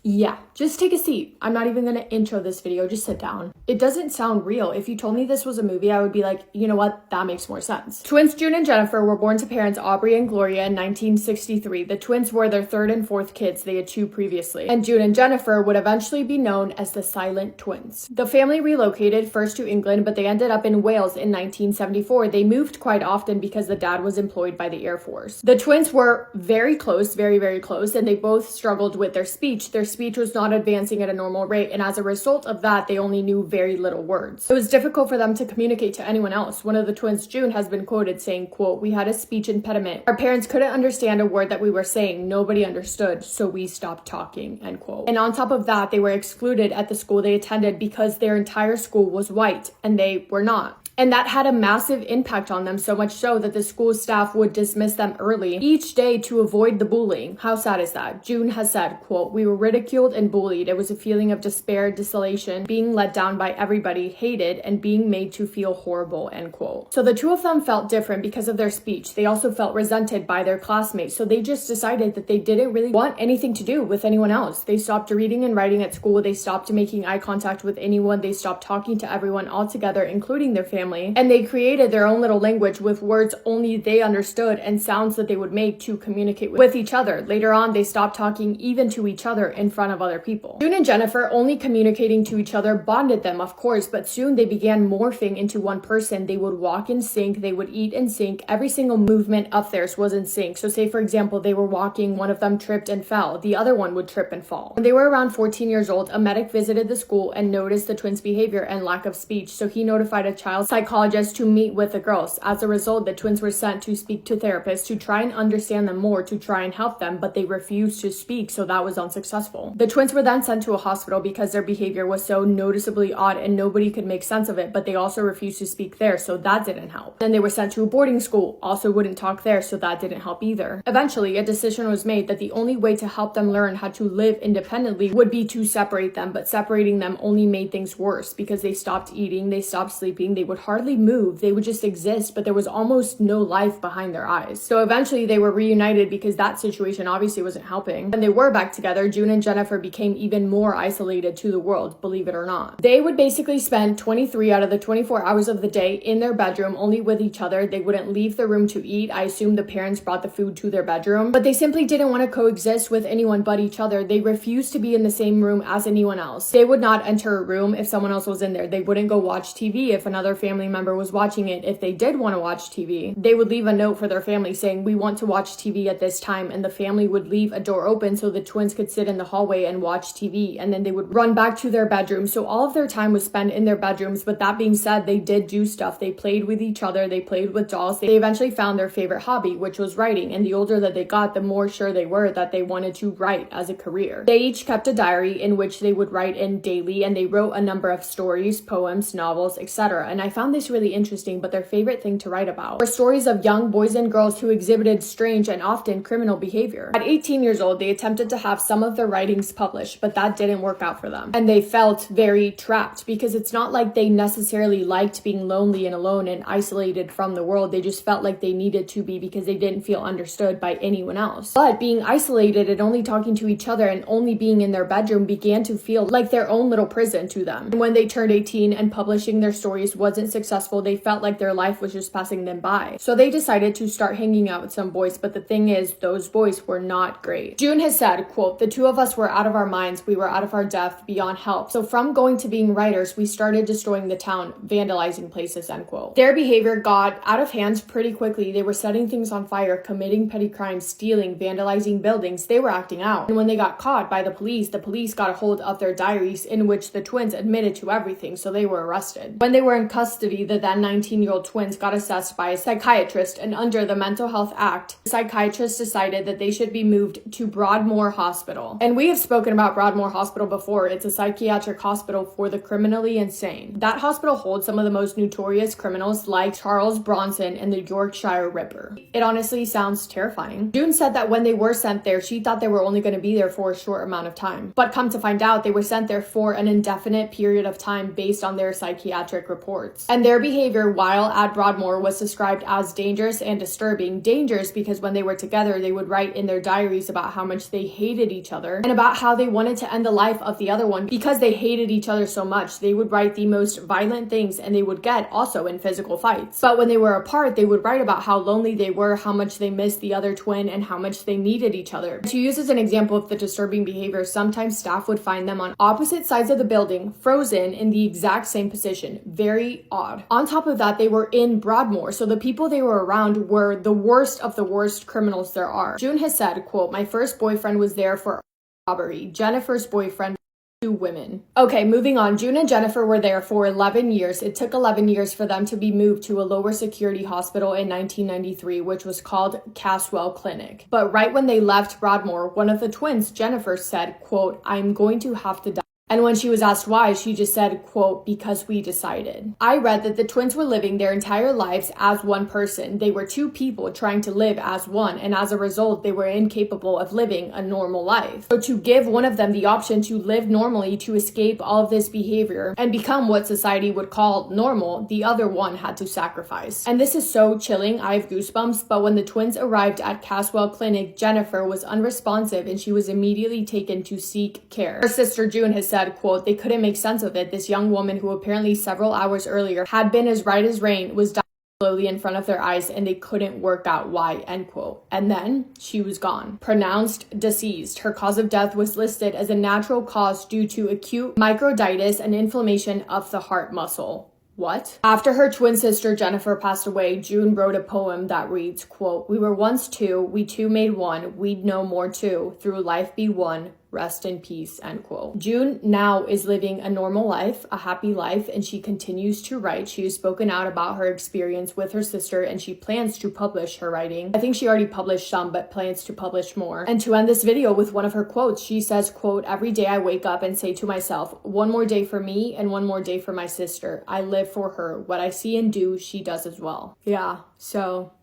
Yeah, just take a seat. I'm not even going to intro this video, just sit down. It doesn't sound real. If you told me this was a movie, I would be like, you know what, that makes more sense. Twins June and Jennifer were born to parents Aubrey and Gloria in 1963. The twins were their 3rd and 4th kids. They had 2 previously. And June and Jennifer would eventually be known as the Silent Twins. The family relocated first to England, but they ended up in Wales in 1974. They moved quite often because the dad was employed by the Air Force. The twins were very close, very, very close, and they both struggled with their speech. Their speech was not advancing at a normal rate, and as a result of that, they only knew very little words. It was difficult for them to communicate to anyone else. One of the twins, June, has been quoted saying, quote, "We had a speech impediment. Our parents couldn't understand a word that we were saying. Nobody understood, so we stopped talking," end quote. And on top of that, they were excluded at the school they attended because their entire school was white, and they were not. And that had a massive impact on them, so much so that the school staff would dismiss them early each day to avoid the bullying. How sad is that? June has said, quote, "We were ridiculed and bullied. It was a feeling of despair, desolation, being let down by everybody, hated, and being made to feel horrible," end quote. So the two of them felt different because of their speech. They also felt resented by their classmates, so they just decided that they didn't really want anything to do with anyone else. They stopped reading and writing at school. They stopped making eye contact with anyone. They stopped talking to everyone altogether, including their family. And they created their own little language with words only they understood and sounds that they would make to communicate with each other. Later on, they stopped talking even to each other in front of other people. June and Jennifer only communicating to each other bonded them, of course, but soon they began morphing into one person. They would walk in sync. They would eat in sync. Every single movement of theirs was in sync. So say, for example, they were walking, one of them tripped and fell. The other one would trip and fall. When they were around 14 years old, a medic visited the school and noticed the twins' behavior and lack of speech. So he notified a child psychologist to meet with the girls. As a result, the twins were sent to speak to therapists to try and understand them more, to try and help them, but they refused to speak, so that was unsuccessful. The twins were then sent to a hospital because their behavior was so noticeably odd and nobody could make sense of it, but they also refused to speak there, so that didn't help. Then they were sent to a boarding school, also wouldn't talk there, so that didn't help either. Eventually, a decision was made that the only way to help them learn how to live independently would be to separate them, but separating them only made things worse because they stopped eating, they stopped sleeping, they would hardly move, they would just exist, but there was almost no life behind their eyes. So eventually they were reunited because that situation obviously wasn't helping. When they were back together, June and Jennifer became even more isolated to the world, believe it or not. They would basically spend 23 out of the 24 hours of the day in their bedroom only with each other. They wouldn't leave the room to eat. I assume the parents brought the food to their bedroom, but they simply didn't want to coexist with anyone but each other. They refused to be in the same room as anyone else. They would not enter a room if someone else was in there. They wouldn't go watch TV if another family member was watching it. If they did want to watch TV, they would leave a note for their family saying, "We want to watch TV at this time," and the family would leave a door open so the twins could sit in the hallway and watch TV, and then they would run back to their bedroom. So all of their time was spent in their bedrooms, but that being said, they did do stuff. They played with each other, they played with dolls. They eventually found their favorite hobby, which was writing, and the older that they got, the more sure they were that they wanted to write as a career. They each kept a diary in which they would write in daily, and they wrote a number of stories, poems, novels, etc. And I found this really interesting, but their favorite thing to write about were stories of young boys and girls who exhibited strange and often criminal behavior. At 18 years old, they attempted to have some of their writings published, but that didn't work out for them. And they felt very trapped because it's not like they necessarily liked being lonely and alone and isolated from the world. They just felt like they needed to be because they didn't feel understood by anyone else. But being isolated and only talking to each other and only being in their bedroom began to feel like their own little prison to them. And when they turned 18 and publishing their stories wasn't successful, they felt like their life was just passing them by. So they decided to start hanging out with some boys, but the thing is, those boys were not great. June has said, quote, "The two of us were out of our minds. We were out of our depth, beyond help. So from going to being writers, we started destroying the town, vandalizing places," end quote. Their behavior got out of hand pretty quickly. They were setting things on fire, committing petty crimes, stealing, vandalizing buildings. They were acting out. And when they got caught by the police got a hold of their diaries in which the twins admitted to everything, so they were arrested. When they were in custody, the then 19-year-old twins got assessed by a psychiatrist, and under the Mental Health Act, the psychiatrist decided that they should be moved to Broadmoor Hospital. And we have spoken about Broadmoor Hospital before. It's a psychiatric hospital for the criminally insane. That hospital holds some of the most notorious criminals like Charles Bronson and the Yorkshire Ripper. It honestly sounds terrifying. June said that when they were sent there, she thought they were only going to be there for a short amount of time. But come to find out, they were sent there for an indefinite period of time based on their psychiatric reports. And their behavior while at Broadmoor was described as dangerous and disturbing. Dangerous because when they were together, they would write in their diaries about how much they hated each other and about how they wanted to end the life of the other one because they hated each other so much. They would write the most violent things, and they would get also in physical fights. But when they were apart, they would write about how lonely they were, how much they missed the other twin, and how much they needed each other. To use as an example of the disturbing behavior, sometimes staff would find them on opposite sides of the building, frozen in the exact same position. Very odd. On top of that, they were in Broadmoor, so the people they were around were the worst of the worst criminals there are. June has said, quote, "My first boyfriend was there for robbery. Jennifer's boyfriend, 2 women." Okay, moving on. June and Jennifer were there for 11 years. It took 11 years for them to be moved to a lower security hospital in 1993, which was called Caswell Clinic. But right when they left Broadmoor, one of the twins, Jennifer, said, quote, "I'm going to have to die." And when she was asked why, she just said, quote, because we decided. I read that the twins were living their entire lives as one person. They were two people trying to live as one, and as a result, they were incapable of living a normal life. So to give one of them the option to live normally, to escape all of this behavior and become what society would call normal, the other one had to sacrifice. And this is so chilling, I have goosebumps, but when the twins arrived at Caswell Clinic, Jennifer was unresponsive and she was immediately taken to seek care. Her sister June has said, quote, they couldn't make sense of it. This young woman who apparently several hours earlier had been as right as rain was dying slowly in front of their eyes and they couldn't work out why, end quote. And then she was gone. Pronounced deceased. Her cause of death was listed as a natural cause due to acute myocarditis and inflammation of the heart muscle. What? After her twin sister Jennifer passed away, June wrote a poem that reads, quote, we were once two, we two made one, we'd know more too, through life be one, rest in peace, end quote. June now is living a normal life, a happy life, and she continues to write. She has spoken out about her experience with her sister and she plans to publish her writing. I think she already published some, but plans to publish more. And to end this video with one of her quotes, she says, quote, every day I wake up and say to myself, one more day for me and one more day for my sister. I live for her. What I see and do, she does as well. Yeah, so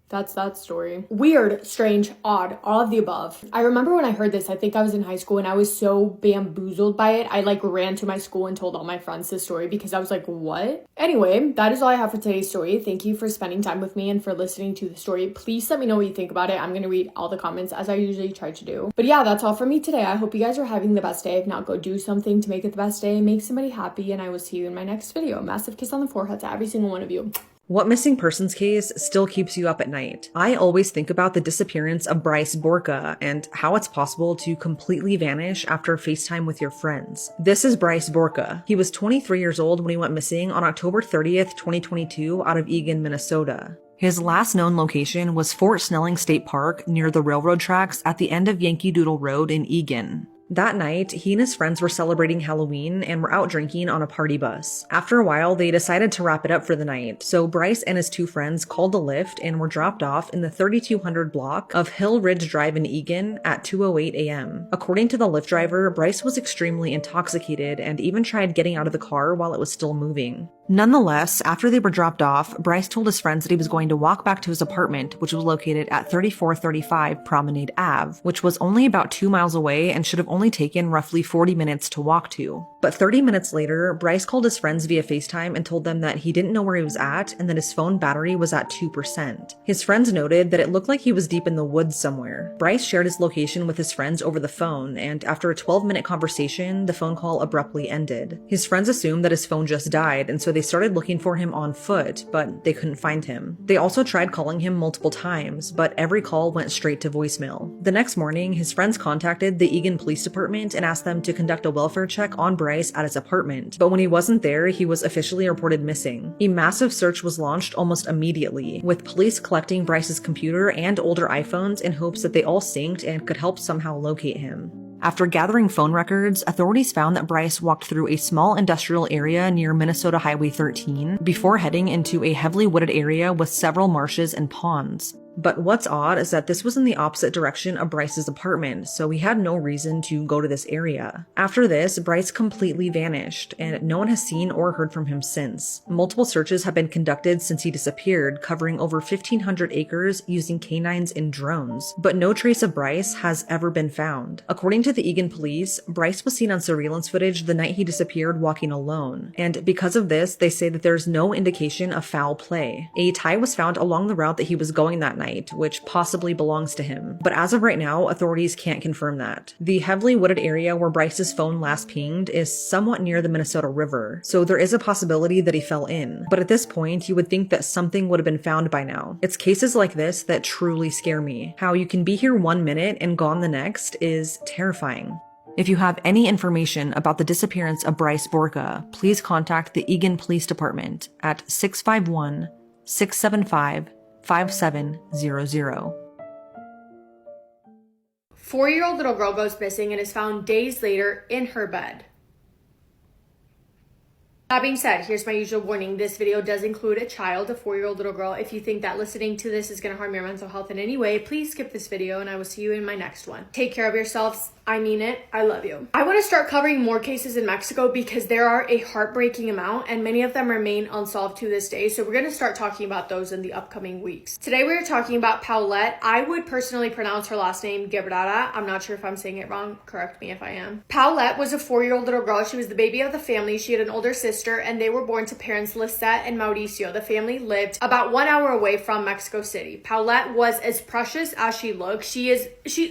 that's that story. Weird, strange, odd, all of the above. I remember when I heard this, I think I was in high school and I was so bamboozled by it. I ran to my school and told all my friends this story because I was like, what? Anyway, that is all I have for today's story. Thank you for spending time with me and for listening to the story. Please let me know what you think about it. I'm going to read all the comments as I usually try to do. But yeah, that's all for me today. I hope you guys are having the best day. If not, go do something to make it the best day. Make somebody happy and I will see you in my next video. Massive kiss on the forehead to every single one of you. What missing persons case still keeps you up at night? I always think about the disappearance of Bryce Borka and how it's possible to completely vanish after FaceTime with your friends. This is Bryce Borka. He was 23 years old when he went missing on October 30th, 2022 out of Eagan, Minnesota. His last known location was Fort Snelling State Park near the railroad tracks at the end of Yankee Doodle Road in Eagan. That night, he and his friends were celebrating Halloween and were out drinking on a party bus. After a while, they decided to wrap it up for the night, so Bryce and his two friends called a Lyft and were dropped off in the 3200 block of Hill Ridge Drive in Eagan at 2:08 a.m. According to the Lyft driver, Bryce was extremely intoxicated and even tried getting out of the car while it was still moving. Nonetheless, after they were dropped off, Bryce told his friends that he was going to walk back to his apartment, which was located at 3435 Promenade Ave, which was only about 2 miles away and should have only taken roughly 40 minutes to walk to. But 30 minutes later, Bryce called his friends via FaceTime and told them that he didn't know where he was at and that his phone battery was at 2%. His friends noted that it looked like he was deep in the woods somewhere. Bryce shared his location with his friends over the phone, and after a 12-minute conversation, the phone call abruptly ended. His friends assumed that his phone just died, and so they started looking for him on foot, but they couldn't find him. They also tried calling him multiple times, but every call went straight to voicemail. The next morning, his friends contacted the Eagan Police Department and asked them to conduct a welfare check on Bryce at his apartment, but when he wasn't there, he was officially reported missing. A massive search was launched almost immediately, with police collecting Bryce's computer and older iPhones in hopes that they all synced and could help somehow locate him. After gathering phone records, authorities found that Bryce walked through a small industrial area near Minnesota Highway 13 before heading into a heavily wooded area with several marshes and ponds. But what's odd is that this was in the opposite direction of Bryce's apartment, so he had no reason to go to this area. After this, Bryce completely vanished, and no one has seen or heard from him since. Multiple searches have been conducted since he disappeared, covering over 1,500 acres using canines and drones, but no trace of Bryce has ever been found. According to the Eagan police, Bryce was seen on surveillance footage the night he disappeared walking alone, and because of this, they say that there's no indication of foul play. A tie was found along the route that he was going that night, which possibly belongs to him. But as of right now, authorities can't confirm that. The heavily wooded area where Bryce's phone last pinged is somewhat near the Minnesota River, so there is a possibility that he fell in. But at this point, you would think that something would have been found by now. It's cases like this that truly scare me. How you can be here 1 minute and gone the next is terrifying. If you have any information about the disappearance of Bryce Borka, please contact the Eagan Police Department at 651-675-5700. 4-year-old little girl goes missing and is found days later in her bed. That being said, here's my usual warning. This video does include a child, a 4-year-old little girl. If you think that listening to this is going to harm your mental health in any way, please skip this video and I will see you in my next one. Take care of yourselves. I mean it. I love you. I want to start covering more cases in Mexico because there are a heartbreaking amount and many of them remain unsolved to this day. So we're going to start talking about those in the upcoming weeks. Today we are talking about Paulette. I would personally pronounce her last name Gebrada. I'm not sure if I'm saying it wrong. Correct me if I am. Paulette was a 4-year-old little girl. She was the baby of the family. She had an older sister and they were born to parents Lisette and Mauricio. The family lived about 1 hour away from Mexico City. Paulette was as precious as she looked. She's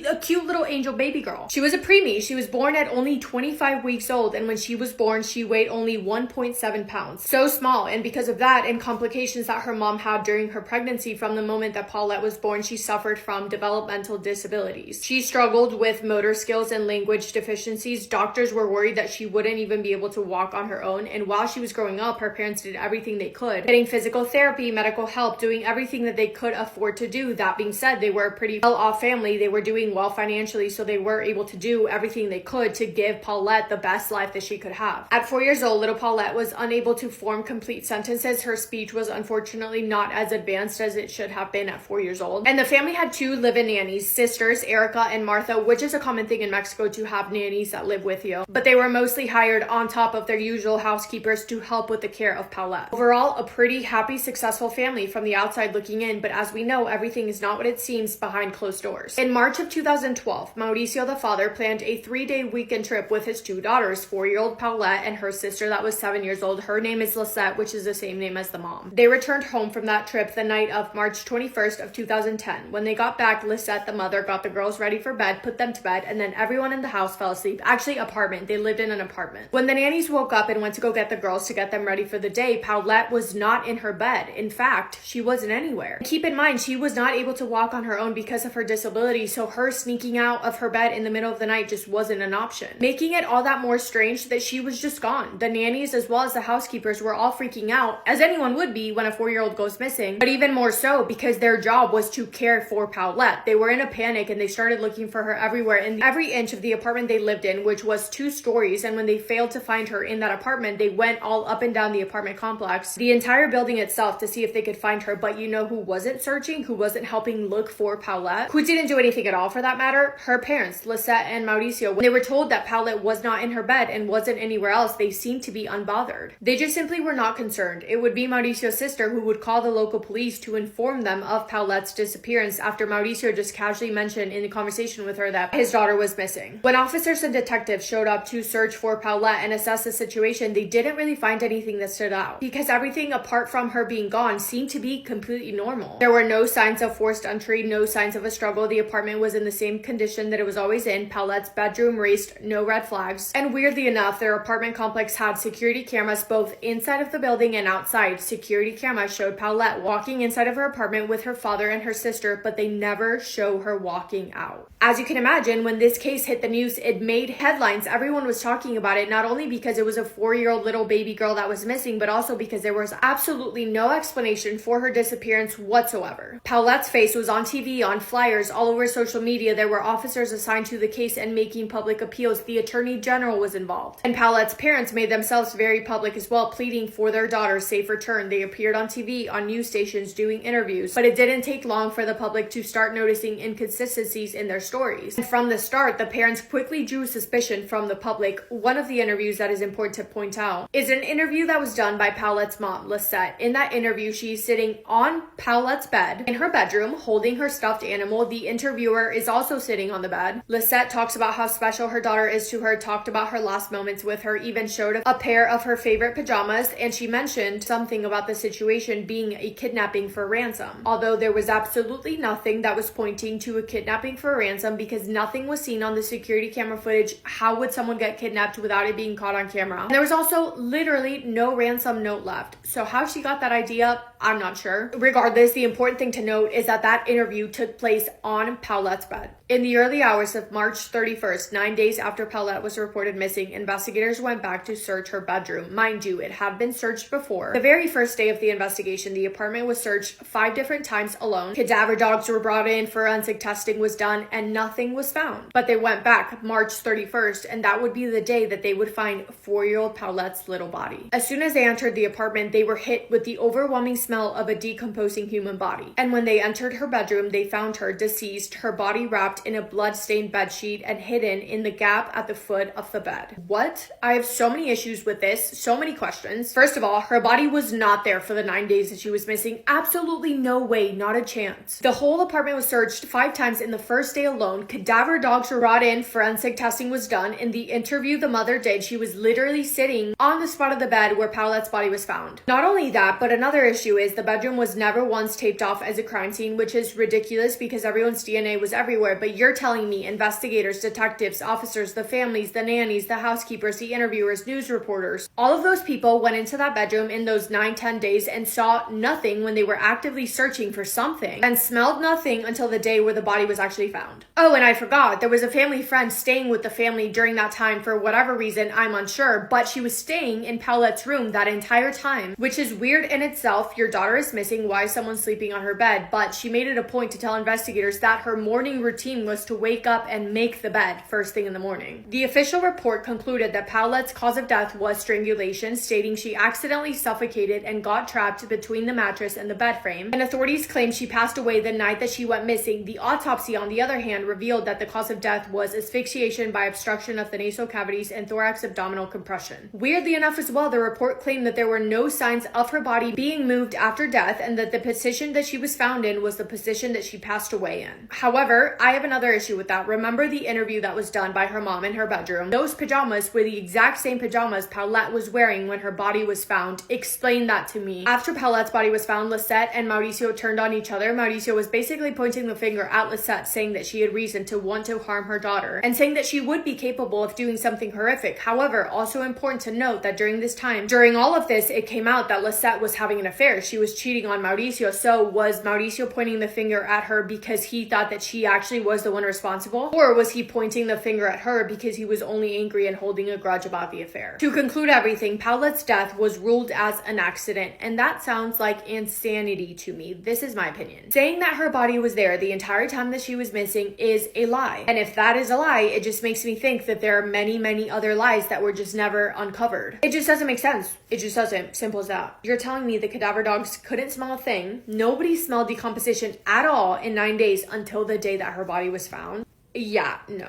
a cute little angel baby girl. She was a preemie. She was born at only 25 weeks old, and when she was born, she weighed only 1.7 pounds. So small, and because of that and complications that her mom had during her pregnancy, from the moment that Paulette was born, she suffered from developmental disabilities. She struggled with motor skills and language deficiencies. Doctors were worried that she wouldn't even be able to walk on her own, and while she was growing up, her parents did everything they could, getting physical therapy, medical help, doing everything that they could afford to do. That being said, they were a pretty well-off family. They were doing well financially, so they were able to do everything they could to give Paulette the best life that she could have. At 4 years old, little Paulette was unable to form complete sentences. Her speech was unfortunately not as advanced as it should have been at 4 years old. And the family had 2 live-in nannies, sisters, Erica and Martha, which is a common thing in Mexico to have nannies that live with you. But they were mostly hired on top of their usual housekeepers to help with the care of Paulette. Overall, a pretty happy, successful family from the outside looking in, but as we know, everything is not what it seems behind closed doors. In March of 2012, Mauricio, the father, planned a 3-day weekend trip with his 2 daughters, 4-year-old Paulette and her sister that was 7 years old. Her name is Lisette, which is the same name as the mom. They returned home from that trip the night of March 21st of 2010. When they got back, Lisette, the mother, got the girls ready for bed, put them to bed, and then everyone in the house fell asleep. Actually, apartment. They lived in an apartment. When the nannies woke up and went to go get the girls to get them ready for the day, Paulette was not in her bed. In fact, she wasn't anywhere. Keep in mind, she was not able to walk on her own because of her disability, so her sneaking out of her bed in the middle of the night just wasn't an option, making it all that more strange that she was just gone. The nannies as well as the housekeepers were all freaking out, as anyone would be when a 4-year-old goes missing, but even more so because their job was to care for Paulette. They were in a panic and they started looking for her everywhere in every inch of the apartment they lived in, which was 2 stories, and when they failed to find her in that apartment, they went all up and down the apartment complex, the entire building itself, to see if they could find her. But you know who wasn't searching, who wasn't helping look for Paulette, who didn't do anything at all for that matter? Her parents, Lisette and Mauricio. When they were told that Paulette was not in her bed and wasn't anywhere else, they seemed to be unbothered. They just simply were not concerned. It would be Mauricio's sister who would call the local police to inform them of Paulette's disappearance after Mauricio just casually mentioned in a conversation with her that his daughter was missing. When officers and detectives showed up to search for Paulette and assess the situation, they didn't really find anything that stood out because everything apart from her being gone seemed to be completely normal. There were no signs of forced entry, no signs of a struggle. The apartment was in the same condition that it was always in. Paulette's bedroom raised no red flags. And weirdly enough, their apartment complex had security cameras both inside of the building and outside. Security cameras showed Paulette walking inside of her apartment with her father and her sister, but they never show her walking out. As you can imagine, when this case hit the news, it made headlines. Everyone was talking about it, not only because it was a 4-year-old little baby girl that was missing, but also because there was absolutely no explanation for her disappearance whatsoever. Paulette's face was on TV, on flyers, all over social media. There were officers assigned to the case and making public appeals. The Attorney General was involved. And Paulette's parents made themselves very public as well, pleading for their daughter's safe return. They appeared on TV, on news stations, doing interviews. But it didn't take long for the public to start noticing inconsistencies in their stories. And from the start, the parents quickly drew suspicion from the public. One of the interviews that is important to point out is an interview that was done by Paulette's mom, Lisette. In that interview, she's sitting on Paulette's bed in her bedroom, holding her stuffed animal. The interviewer is also sitting on the bed. Lisette talks about how special her daughter is to her, talked about her last moments with her, even showed a pair of her favorite pajamas, and she mentioned something about the situation being a kidnapping for ransom. Although there was absolutely nothing that was pointing to a kidnapping for ransom because nothing was seen on the security camera footage. How would someone get kidnapped without it being caught on camera? And there was also literally no ransom note left. So how she got that idea, I'm not sure. Regardless, the important thing to note is that that interview took place on Paulette's bed. In the early hours of March 31st, 9 days after Paulette was reported missing, investigators went back to search her bedroom. Mind you, it had been searched before. The very first day of the investigation, the apartment was searched 5 different times alone. Cadaver dogs were brought in, forensic testing was done, and nothing was found. But they went back March 31st, and that would be the day that they would find 4-year-old Paulette's little body. As soon as they entered the apartment, they were hit with the overwhelming smell of a decomposing human body. And when they entered her bedroom, they found her deceased, her body wrapped in a blood-stained bedsheet and hidden in the gap at the foot of the bed. What? I have so many issues with this, so many questions. First of all, her body was not there for the 9 days that she was missing. Absolutely no way, not a chance. The whole apartment was searched 5 times in the first day alone. Cadaver dogs were brought in, forensic testing was done. In the interview the mother did, she was literally sitting on the spot of the bed where Paulette's body was found. Not only that, but another issue is the bedroom was never once taped off as a crime scene, which is ridiculous because everyone's DNA was everywhere. But you're telling me investigators, detectives, officers, the families, the nannies, the housekeepers, the interviewers, news reporters, all of those people went into that bedroom in those 9-10 days and saw nothing when they were actively searching for something, and smelled nothing until the day where the body was actually found. Oh, and I forgot, there was a family friend staying with the family during that time for whatever reason, I'm unsure, but she was staying in Paulette's room that entire time, which is weird in itself. Your daughter is missing, why is someone sleeping on her bed? But she made it a point to tell investigators that her morning routine was to wake up and make the bed first thing in the morning. The official report concluded that Paulette's cause of death was strangulation, stating she accidentally suffocated and got trapped between the mattress and the bed frame, and authorities claim she passed away the night that she went missing. The autopsy, on the other hand, revealed that the cause of death was asphyxiation by obstruction of the nasal cavities and thorax abdominal compression. Weirdly enough as well, the report claimed that there were no signs of her body being moved after death and that the position that she was found in was the position that she passed away in. However, I have another issue with that. Remember the interview that was done by her mom in her bedroom? Those pajamas were the exact same pajamas Paulette was wearing when her body was found. Explain that to me. After Paulette's body was found, Lisette and Mauricio turned on each other. Mauricio was basically pointing the finger at Lisette, saying that she had reason to want to harm her daughter and saying that she would be capable of doing something horrific. However, also important to note that during this time, during all of this, it came out that Lisette was having an affair. She was cheating on Mauricio. So was Mauricio pointing the finger at her because he thought that she actually was the one responsible? Or was he pointing the finger at her because he was only angry and holding a grudge about the affair? To conclude everything, Paulette's death was ruled as an accident, and that sounds like insanity to me. This is my opinion. Saying that her body was there the entire time that she was missing is a lie. And if that is a lie, it just makes me think that there are many, many other lies that were just never uncovered. It just doesn't make sense. It just doesn't. Simple as that. You're telling me the cadaver dogs couldn't smell a thing. Nobody smelled decomposition at all in 9 days until the day that her body was found. Yeah, no.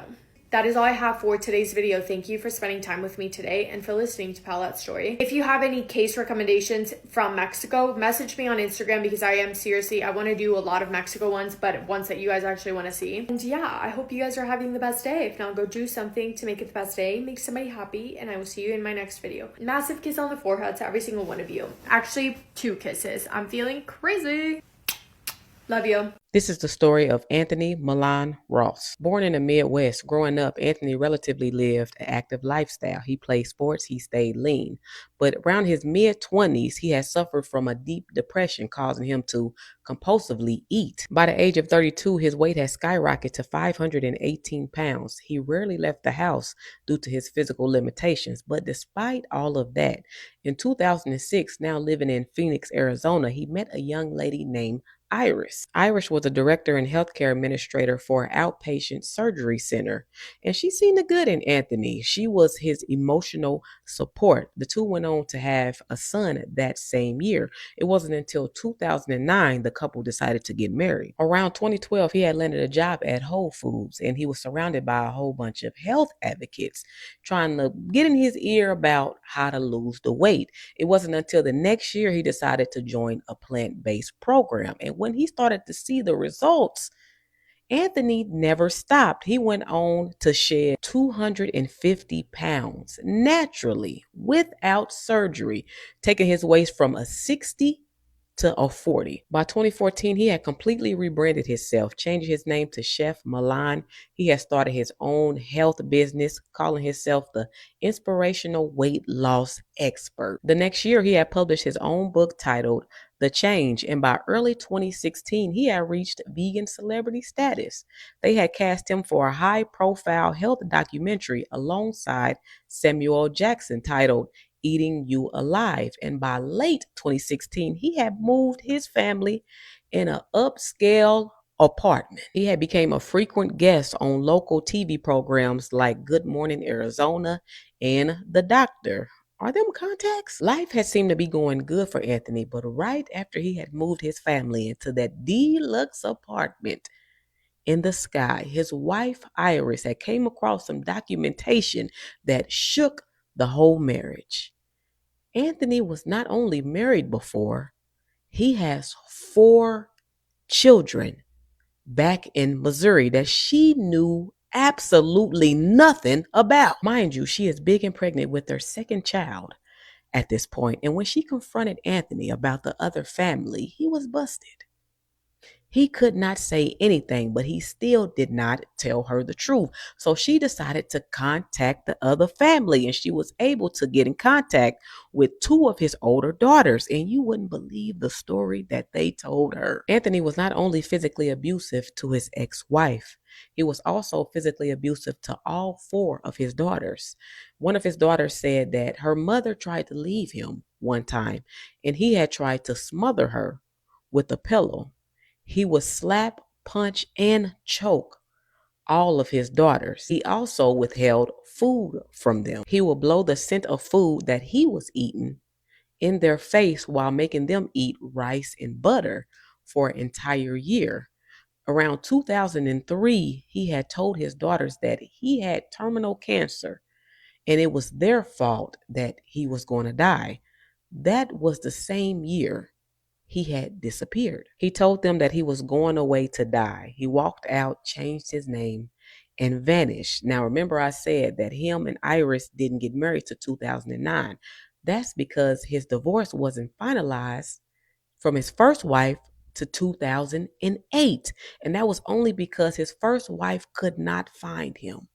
That is all I have for today's video. Thank you for spending time with me today and for listening to Paulette's story. If you have any case recommendations from Mexico, message me on Instagram because I want to do a lot of Mexico ones, but ones that you guys actually want to see. And yeah, I hope you guys are having the best day. If not, go do something to make it the best day. Make somebody happy, and I will see you in my next video. Massive kiss on the forehead to every single one of you. Actually, 2 kisses. I'm feeling crazy. Love you. This is the story of Anthony Milan Ross. Born in the Midwest, growing up, Anthony relatively lived an active lifestyle. He played sports, he stayed lean. But around his mid-20s, he had suffered from a deep depression, causing him to compulsively eat. By the age of 32, his weight had skyrocketed to 518 pounds. He rarely left the house due to his physical limitations. But despite all of that, in 2006, now living in Phoenix, Arizona, he met a young lady named Iris. Iris was a director and healthcare administrator for an outpatient surgery center, and she seen the good in Anthony. She was his emotional support. The two went on to have a son that same year. It wasn't until 2009 the couple decided to get married. Around 2012, he had landed a job at Whole Foods, and he was surrounded by a whole bunch of health advocates trying to get in his ear about how to lose the weight. It wasn't until the next year he decided to join a plant-based program. And when he started to see the results, Anthony never stopped. He went on to shed 250 pounds naturally without surgery, taking his waist from a 60 to a 40. By 2014, he had completely rebranded himself, changing his name to Chef Milan. He had started his own health business, calling himself the Inspirational Weight Loss Expert. The next year, he had published his own book titled the change, and by early 2016, he had reached vegan celebrity status. They had cast him for a high profile health documentary alongside Samuel Jackson titled Eating You Alive. And by late 2016, he had moved his family in an upscale apartment. He had become a frequent guest on local TV programs like Good Morning Arizona and The Doctor. Are them contacts? Life had seemed to be going good for Anthony, but right after he had moved his family into that deluxe apartment in the sky, his wife Iris had came across some documentation that shook the whole marriage. Anthony was not only married before, he has 4 children back in Missouri that she knew absolutely nothing about. Mind you, she is big and pregnant with their second child at this point. And when she confronted Anthony about the other family, he was busted. He could not say anything, but he still did not tell her the truth. So she decided to contact the other family, and she was able to get in contact with 2 of his older daughters. And you wouldn't believe the story that they told her. Anthony was not only physically abusive to his ex-wife, he was also physically abusive to all 4 of his daughters. One of his daughters said that her mother tried to leave him one time, and he had tried to smother her with a pillow. He would slap, punch, and choke all of his daughters. He also withheld food from them. He would blow the scent of food that he was eating in their face while making them eat rice and butter for an entire year. Around 2003, he had told his daughters that he had terminal cancer and it was their fault that he was going to die. That was the same year he had disappeared. He told them that he was going away to die. He walked out, changed his name, and vanished. Now, remember I said that him and Iris didn't get married to 2009. That's because his divorce wasn't finalized from his first wife to 2008. And that was only because his first wife could not find him.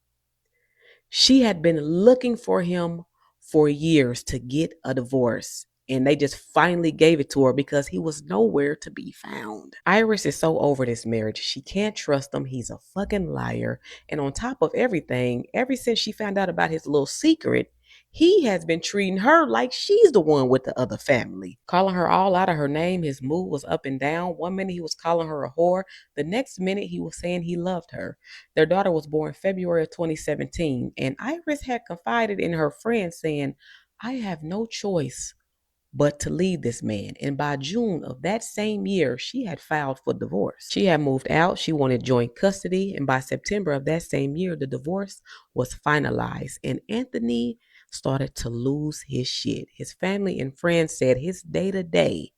She had been looking for him for years to get a divorce, and they just finally gave it to her because he was nowhere to be found. Iris is so over this marriage. She can't trust him. He's a fucking liar. And on top of everything, ever since she found out about his little secret, he has been treating her like she's the one with the other family, calling her all out of her name. His mood was up and down. One minute he was calling her a whore. The next minute he was saying he loved her. Their daughter was born February of 2017, and Iris had confided in her friend saying, I have no choice but to leave this man. And by June of that same year, she had filed for divorce. She had moved out. She wanted joint custody. And by September of that same year, the divorce was finalized. And Anthony started to lose his shit. His family and friends said his day-to-day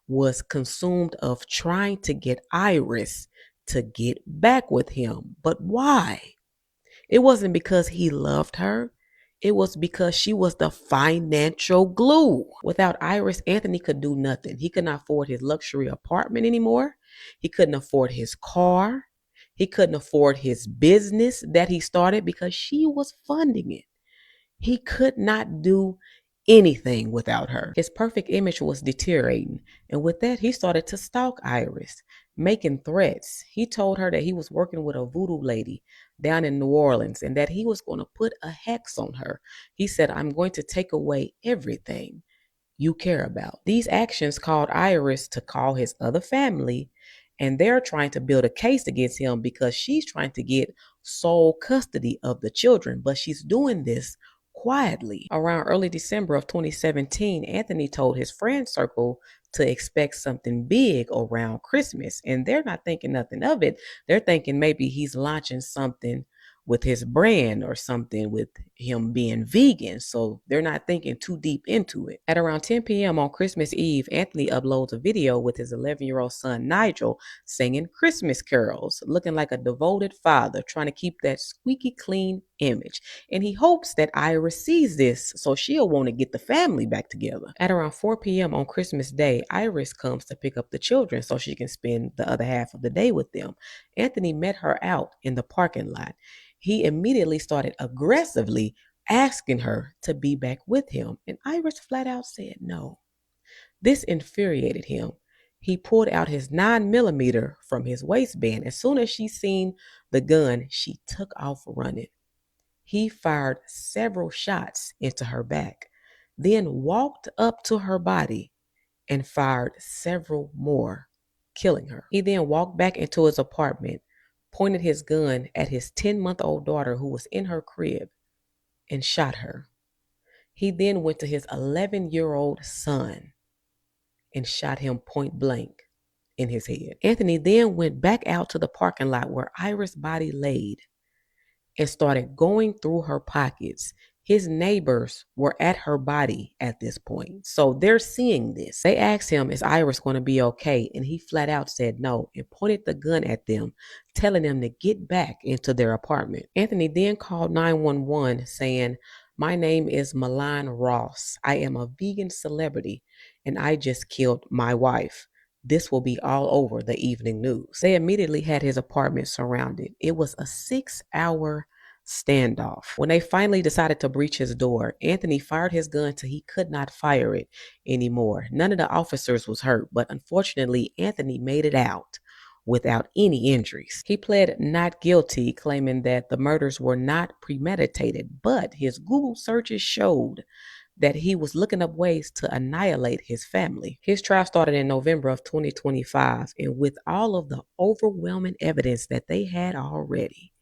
was consumed of trying to get Iris to get back with him. But why? It wasn't because he loved her. It was because she was the financial glue. Without Iris, Anthony could do nothing. He could not afford his luxury apartment anymore. He couldn't afford his car. He couldn't afford his business that he started because she was funding it. He could not do anything without her. His perfect image was deteriorating. And with that, he started to stalk Iris, making threats. He told her that he was working with a voodoo lady down in New Orleans and that he was going to put a hex on her. He said, I'm going to take away everything you care about. These actions caused Iris to call his other family, and they're trying to build a case against him because she's trying to get sole custody of the children, but she's doing this quietly. Around early December of 2017, Anthony told his friend circle to expect something big around Christmas, and they're not thinking nothing of it. They're thinking maybe he's launching something with his brand or something with him being vegan. So they're not thinking too deep into it. At around 10 p.m. on Christmas Eve, Anthony uploads a video with his 11-year-old son, Nigel, singing Christmas carols, looking like a devoted father, trying to keep that squeaky clean image. And he hopes that Iris sees this so she'll want to get the family back together. At around 4 p.m. on Christmas Day, Iris comes to pick up the children so she can spend the other half of the day with them. Anthony met her out in the parking lot. He immediately started aggressively asking her to be back with him. And Iris flat out said no. This infuriated him. He pulled out his 9mm from his waistband. As soon as she seen the gun, she took off running. He fired several shots into her back, then walked up to her body and fired several more, killing her. He then walked back into his apartment, pointed his gun at his 10-month-old daughter who was in her crib, and shot her. He then went to his 11-year-old son and shot him point blank in his head. Anthony then went back out to the parking lot where Iris' body laid and started going through her pockets. His neighbors were at her body at this point, so they're seeing this. They asked him, is Iris going to be okay? And he flat out said no and pointed the gun at them, telling them to get back into their apartment. Anthony then called 911 saying, my name is Milan Ross. I am a vegan celebrity and I just killed my wife. This will be all over the evening news. They immediately had his apartment surrounded. It was a 6-hour standoff. When they finally decided to breach his door, Anthony fired his gun till he could not fire it anymore. None of the officers was hurt, but unfortunately, Anthony made it out without any injuries. He pled not guilty, claiming that the murders were not premeditated, but his Google searches showed that he was looking up ways to annihilate his family. His trial started in November of 2025, and with all of the overwhelming evidence that they had already,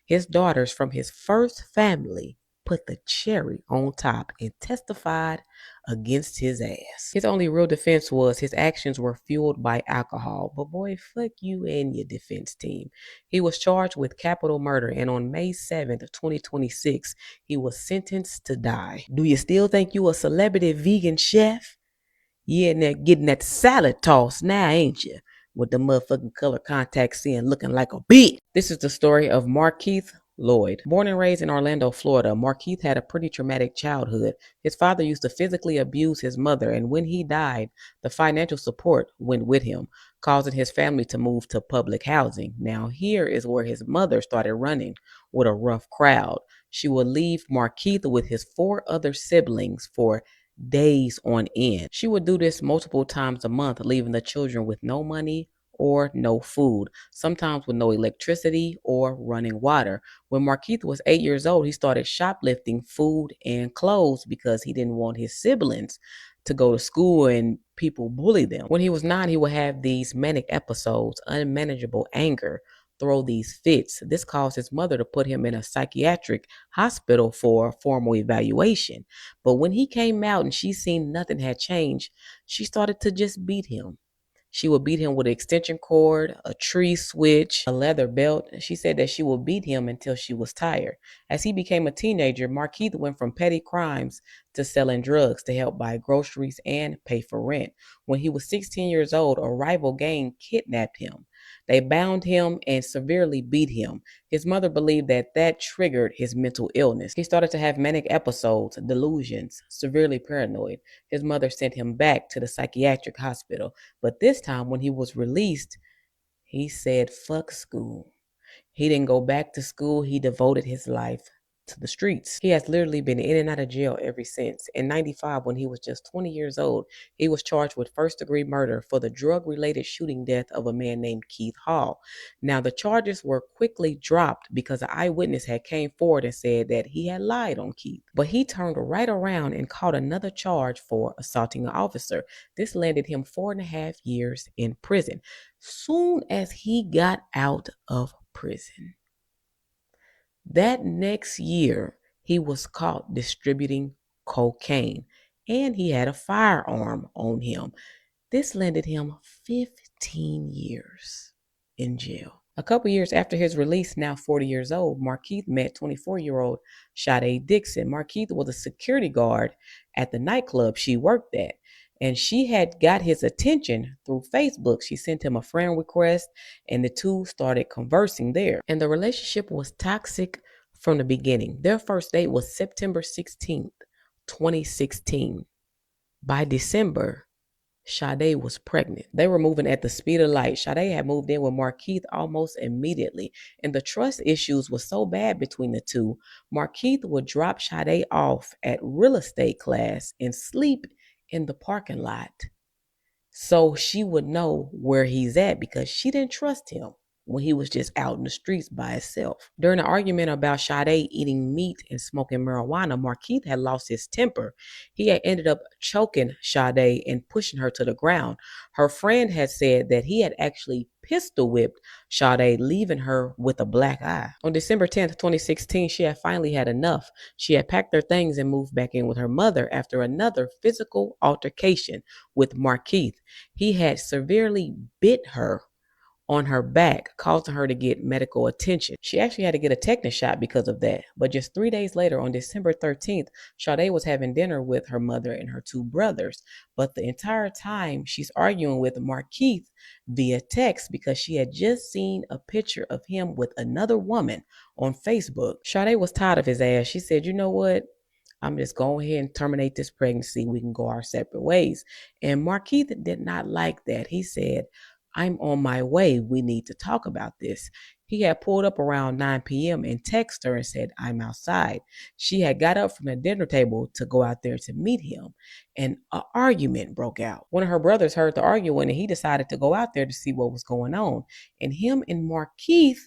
his daughters from his first family put the cherry on top and testified against his ass. His only real defense was his actions were fueled by alcohol. But boy, fuck you and your defense team. He was charged with capital murder, and on May 7th, 2026, he was sentenced to die. Do you still think you a celebrity vegan chef? Yeah, and they're getting that salad toss now, ain't you? With the motherfucking color contacts in, looking like a bitch. This is the story of Markeith Lloyd. Born and raised in Orlando, Florida, Markeith had a pretty traumatic childhood. His father used to physically abuse his mother, and when he died, the financial support went with him, causing his family to move to public housing. Now, here is where his mother started running with a rough crowd. She would leave Markeith with his 4 other siblings for days on end. She would do this multiple times a month, leaving the children with no money or no food, sometimes with no electricity or running water. When Markeith was 8 years old, he started shoplifting food and clothes because he didn't want his siblings to go to school and people bully them. When he was 9, he would have these manic episodes, unmanageable anger, throw these fits. This caused his mother to put him in a psychiatric hospital for formal evaluation. But when he came out and she seen nothing had changed, she started to just beat him. She would beat him with an extension cord, a tree switch, a leather belt. She said that she would beat him until she was tired. As he became a teenager, Markeith went from petty crimes to selling drugs to help buy groceries and pay for rent. When he was 16 years old, a rival gang kidnapped him. They bound him and severely beat him. His mother believed that that triggered his mental illness. He started to have manic episodes, delusions, severely paranoid. His mother sent him back to the psychiatric hospital. But this time, when he was released, he said, fuck school. He didn't go back to school. He devoted his life to the streets. He has literally been in and out of jail ever since. In 95, when he was just 20 years old, he was charged with first-degree murder for the drug-related shooting death of a man named Keith Hall. Now, the charges were quickly dropped because an eyewitness had came forward and said that he had lied on Keith. But he turned right around and caught another charge for assaulting an officer. This landed him 4.5 years in prison. Soon as he got out of prison, that next year, he was caught distributing cocaine, and he had a firearm on him. This landed him 15 years in jail. A couple years after his release, now 40 years old, Markeith met 24-year-old Sade Dixon. Markeith was a security guard at the nightclub she worked at, and she had got his attention through Facebook. She sent him a friend request, and the two started conversing there. And the relationship was toxic from the beginning. Their first date was September 16th, 2016. By December, Sade was pregnant. They were moving at the speed of light. Sade had moved in with Markeith almost immediately, and the trust issues were so bad between the two, Markeith would drop Sade off at real estate class and sleep in the parking lot so she would know where he's at because she didn't trust him when he was just out in the streets by himself. During an argument about Sade eating meat and smoking marijuana, Markeith had lost his temper. He had ended up choking Sade and pushing her to the ground. Her friend had said that he had actually pistol whipped Sade, leaving her with a black eye. On December 10th, 2016, she had finally had enough. She had packed her things and moved back in with her mother after another physical altercation with Markeith. He had severely bit her on her back, causing her to get medical attention. She actually had to get a tetanus shot because of that. But just 3 days later, on December 13th, Sade was having dinner with her mother and her two brothers. But the entire time, she's arguing with Markeith via text because she had just seen a picture of him with another woman on Facebook. Sade was tired of his ass. She said, you know what? I'm just going ahead and terminate this pregnancy. We can go our separate ways. And Markeith did not like that. He said, I'm on my way. We need to talk about this. He had pulled up around 9 p.m. and texted her and said, I'm outside. She had got up from the dinner table to go out there to meet him, and an argument broke out. One of her brothers heard the arguing, and he decided to go out there to see what was going on. And him and Markeith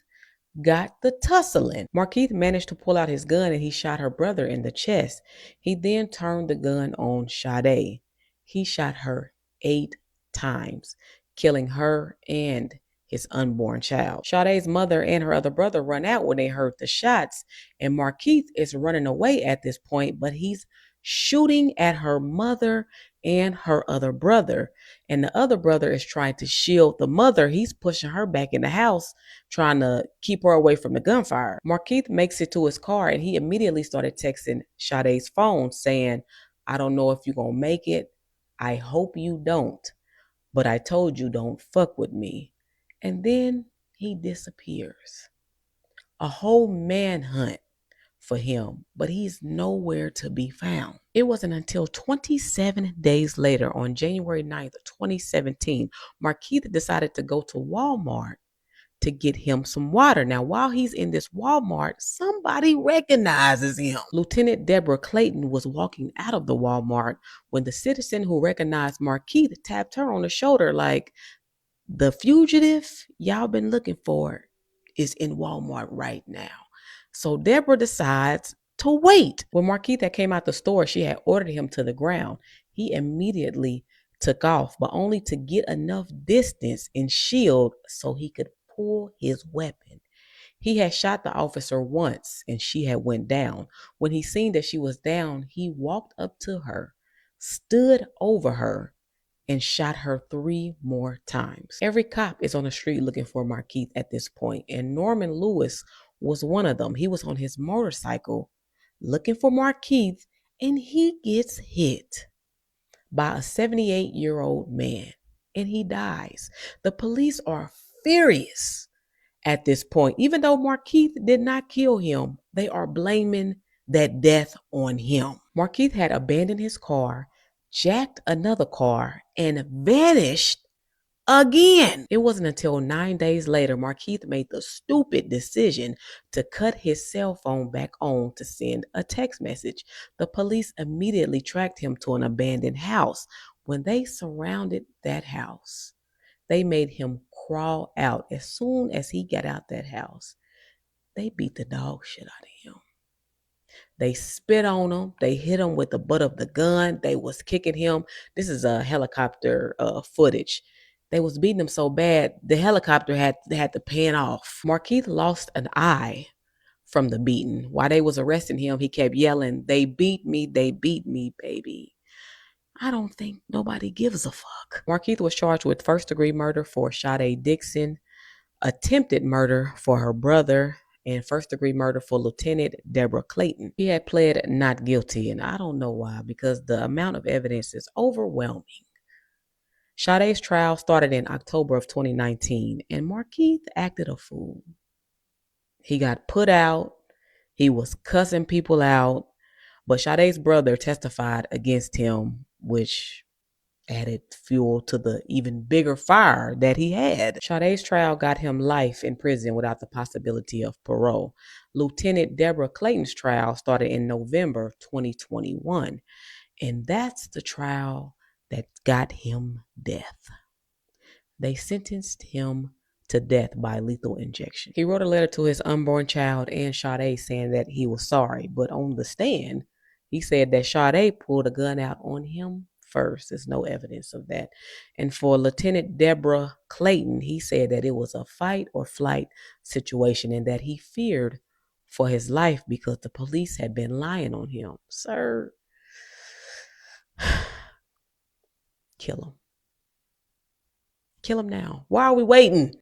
got the tussling. Markeith managed to pull out his gun and he shot her brother in the chest. He then turned the gun on Sade. He shot her 8 times, killing her and his unborn child. Sade's mother and her other brother run out when they heard the shots, and Markeith is running away at this point, but he's shooting at her mother and her other brother. And the other brother is trying to shield the mother. He's pushing her back in the house, trying to keep her away from the gunfire. Markeith makes it to his car and he immediately started texting Sade's phone saying, I don't know if you're going to make it. I hope you don't. But I told you don't fuck with me. And then he disappears. A whole manhunt for him, but he's nowhere to be found. It wasn't until 27 days later, on January 9th, 2017, Markeith decided to go to Walmart to get him some water. Now, while he's in this Walmart, somebody recognizes him. Lieutenant Deborah Clayton was walking out of the Walmart when the citizen who recognized Markeith tapped her on the shoulder like, the fugitive y'all been looking for is in Walmart right now. So Deborah decides to wait. When Markeith had came out the store, she had ordered him to the ground. He immediately took off, but only to get enough distance and shield so he could pull his weapon. He had shot the officer once and she had went down. When he seen that she was down, he walked up to her, stood over her, and shot her 3 more times. Every cop is on the street looking for Markeith at this point, and Norman Lewis was one of them. He was on his motorcycle looking for Markeith, and he gets hit by a 78-year-old man, and he dies. The police are furious at this point. Even though Markeith did not kill him, they are blaming that death on him. Markeith had abandoned his car, jacked another car, and vanished again. It wasn't until 9 days later Markeith made the stupid decision to cut his cell phone back on to send a text message. The police immediately tracked him to an abandoned house. When they surrounded that house, they made him crawl out. As soon as he got out that house, they beat the dog shit out of him. They spit on him. They hit him with the butt of the gun. They was kicking him. This is a helicopter footage. They was beating him so bad, the helicopter had to pan off. Markeith lost an eye from the beating. While they was arresting him, he kept yelling, they beat me, baby. I don't think nobody gives a fuck. Markeith was charged with first-degree murder for Sade Dixon, attempted murder for her brother, and first-degree murder for Lieutenant Deborah Clayton. He had pled not guilty, and I don't know why, because the amount of evidence is overwhelming. Sade's trial started in October of 2019, and Markeith acted a fool. He got put out. He was cussing people out, but Sade's brother testified against him, which added fuel to the even bigger fire that he had. Sade's trial got him life in prison without the possibility of parole. Lieutenant Deborah Clayton's trial started in November 2021, and that's the trial that got him death. They sentenced him to death by lethal injection. He wrote a letter to his unborn child and Sade saying that he was sorry, but on the stand, he said that Sade pulled a gun out on him first. There's no evidence of that. And for Lieutenant Deborah Clayton, he said that it was a fight or flight situation and that he feared for his life because the police had been lying on him. Sir, kill him. Kill him now. Why are we waiting?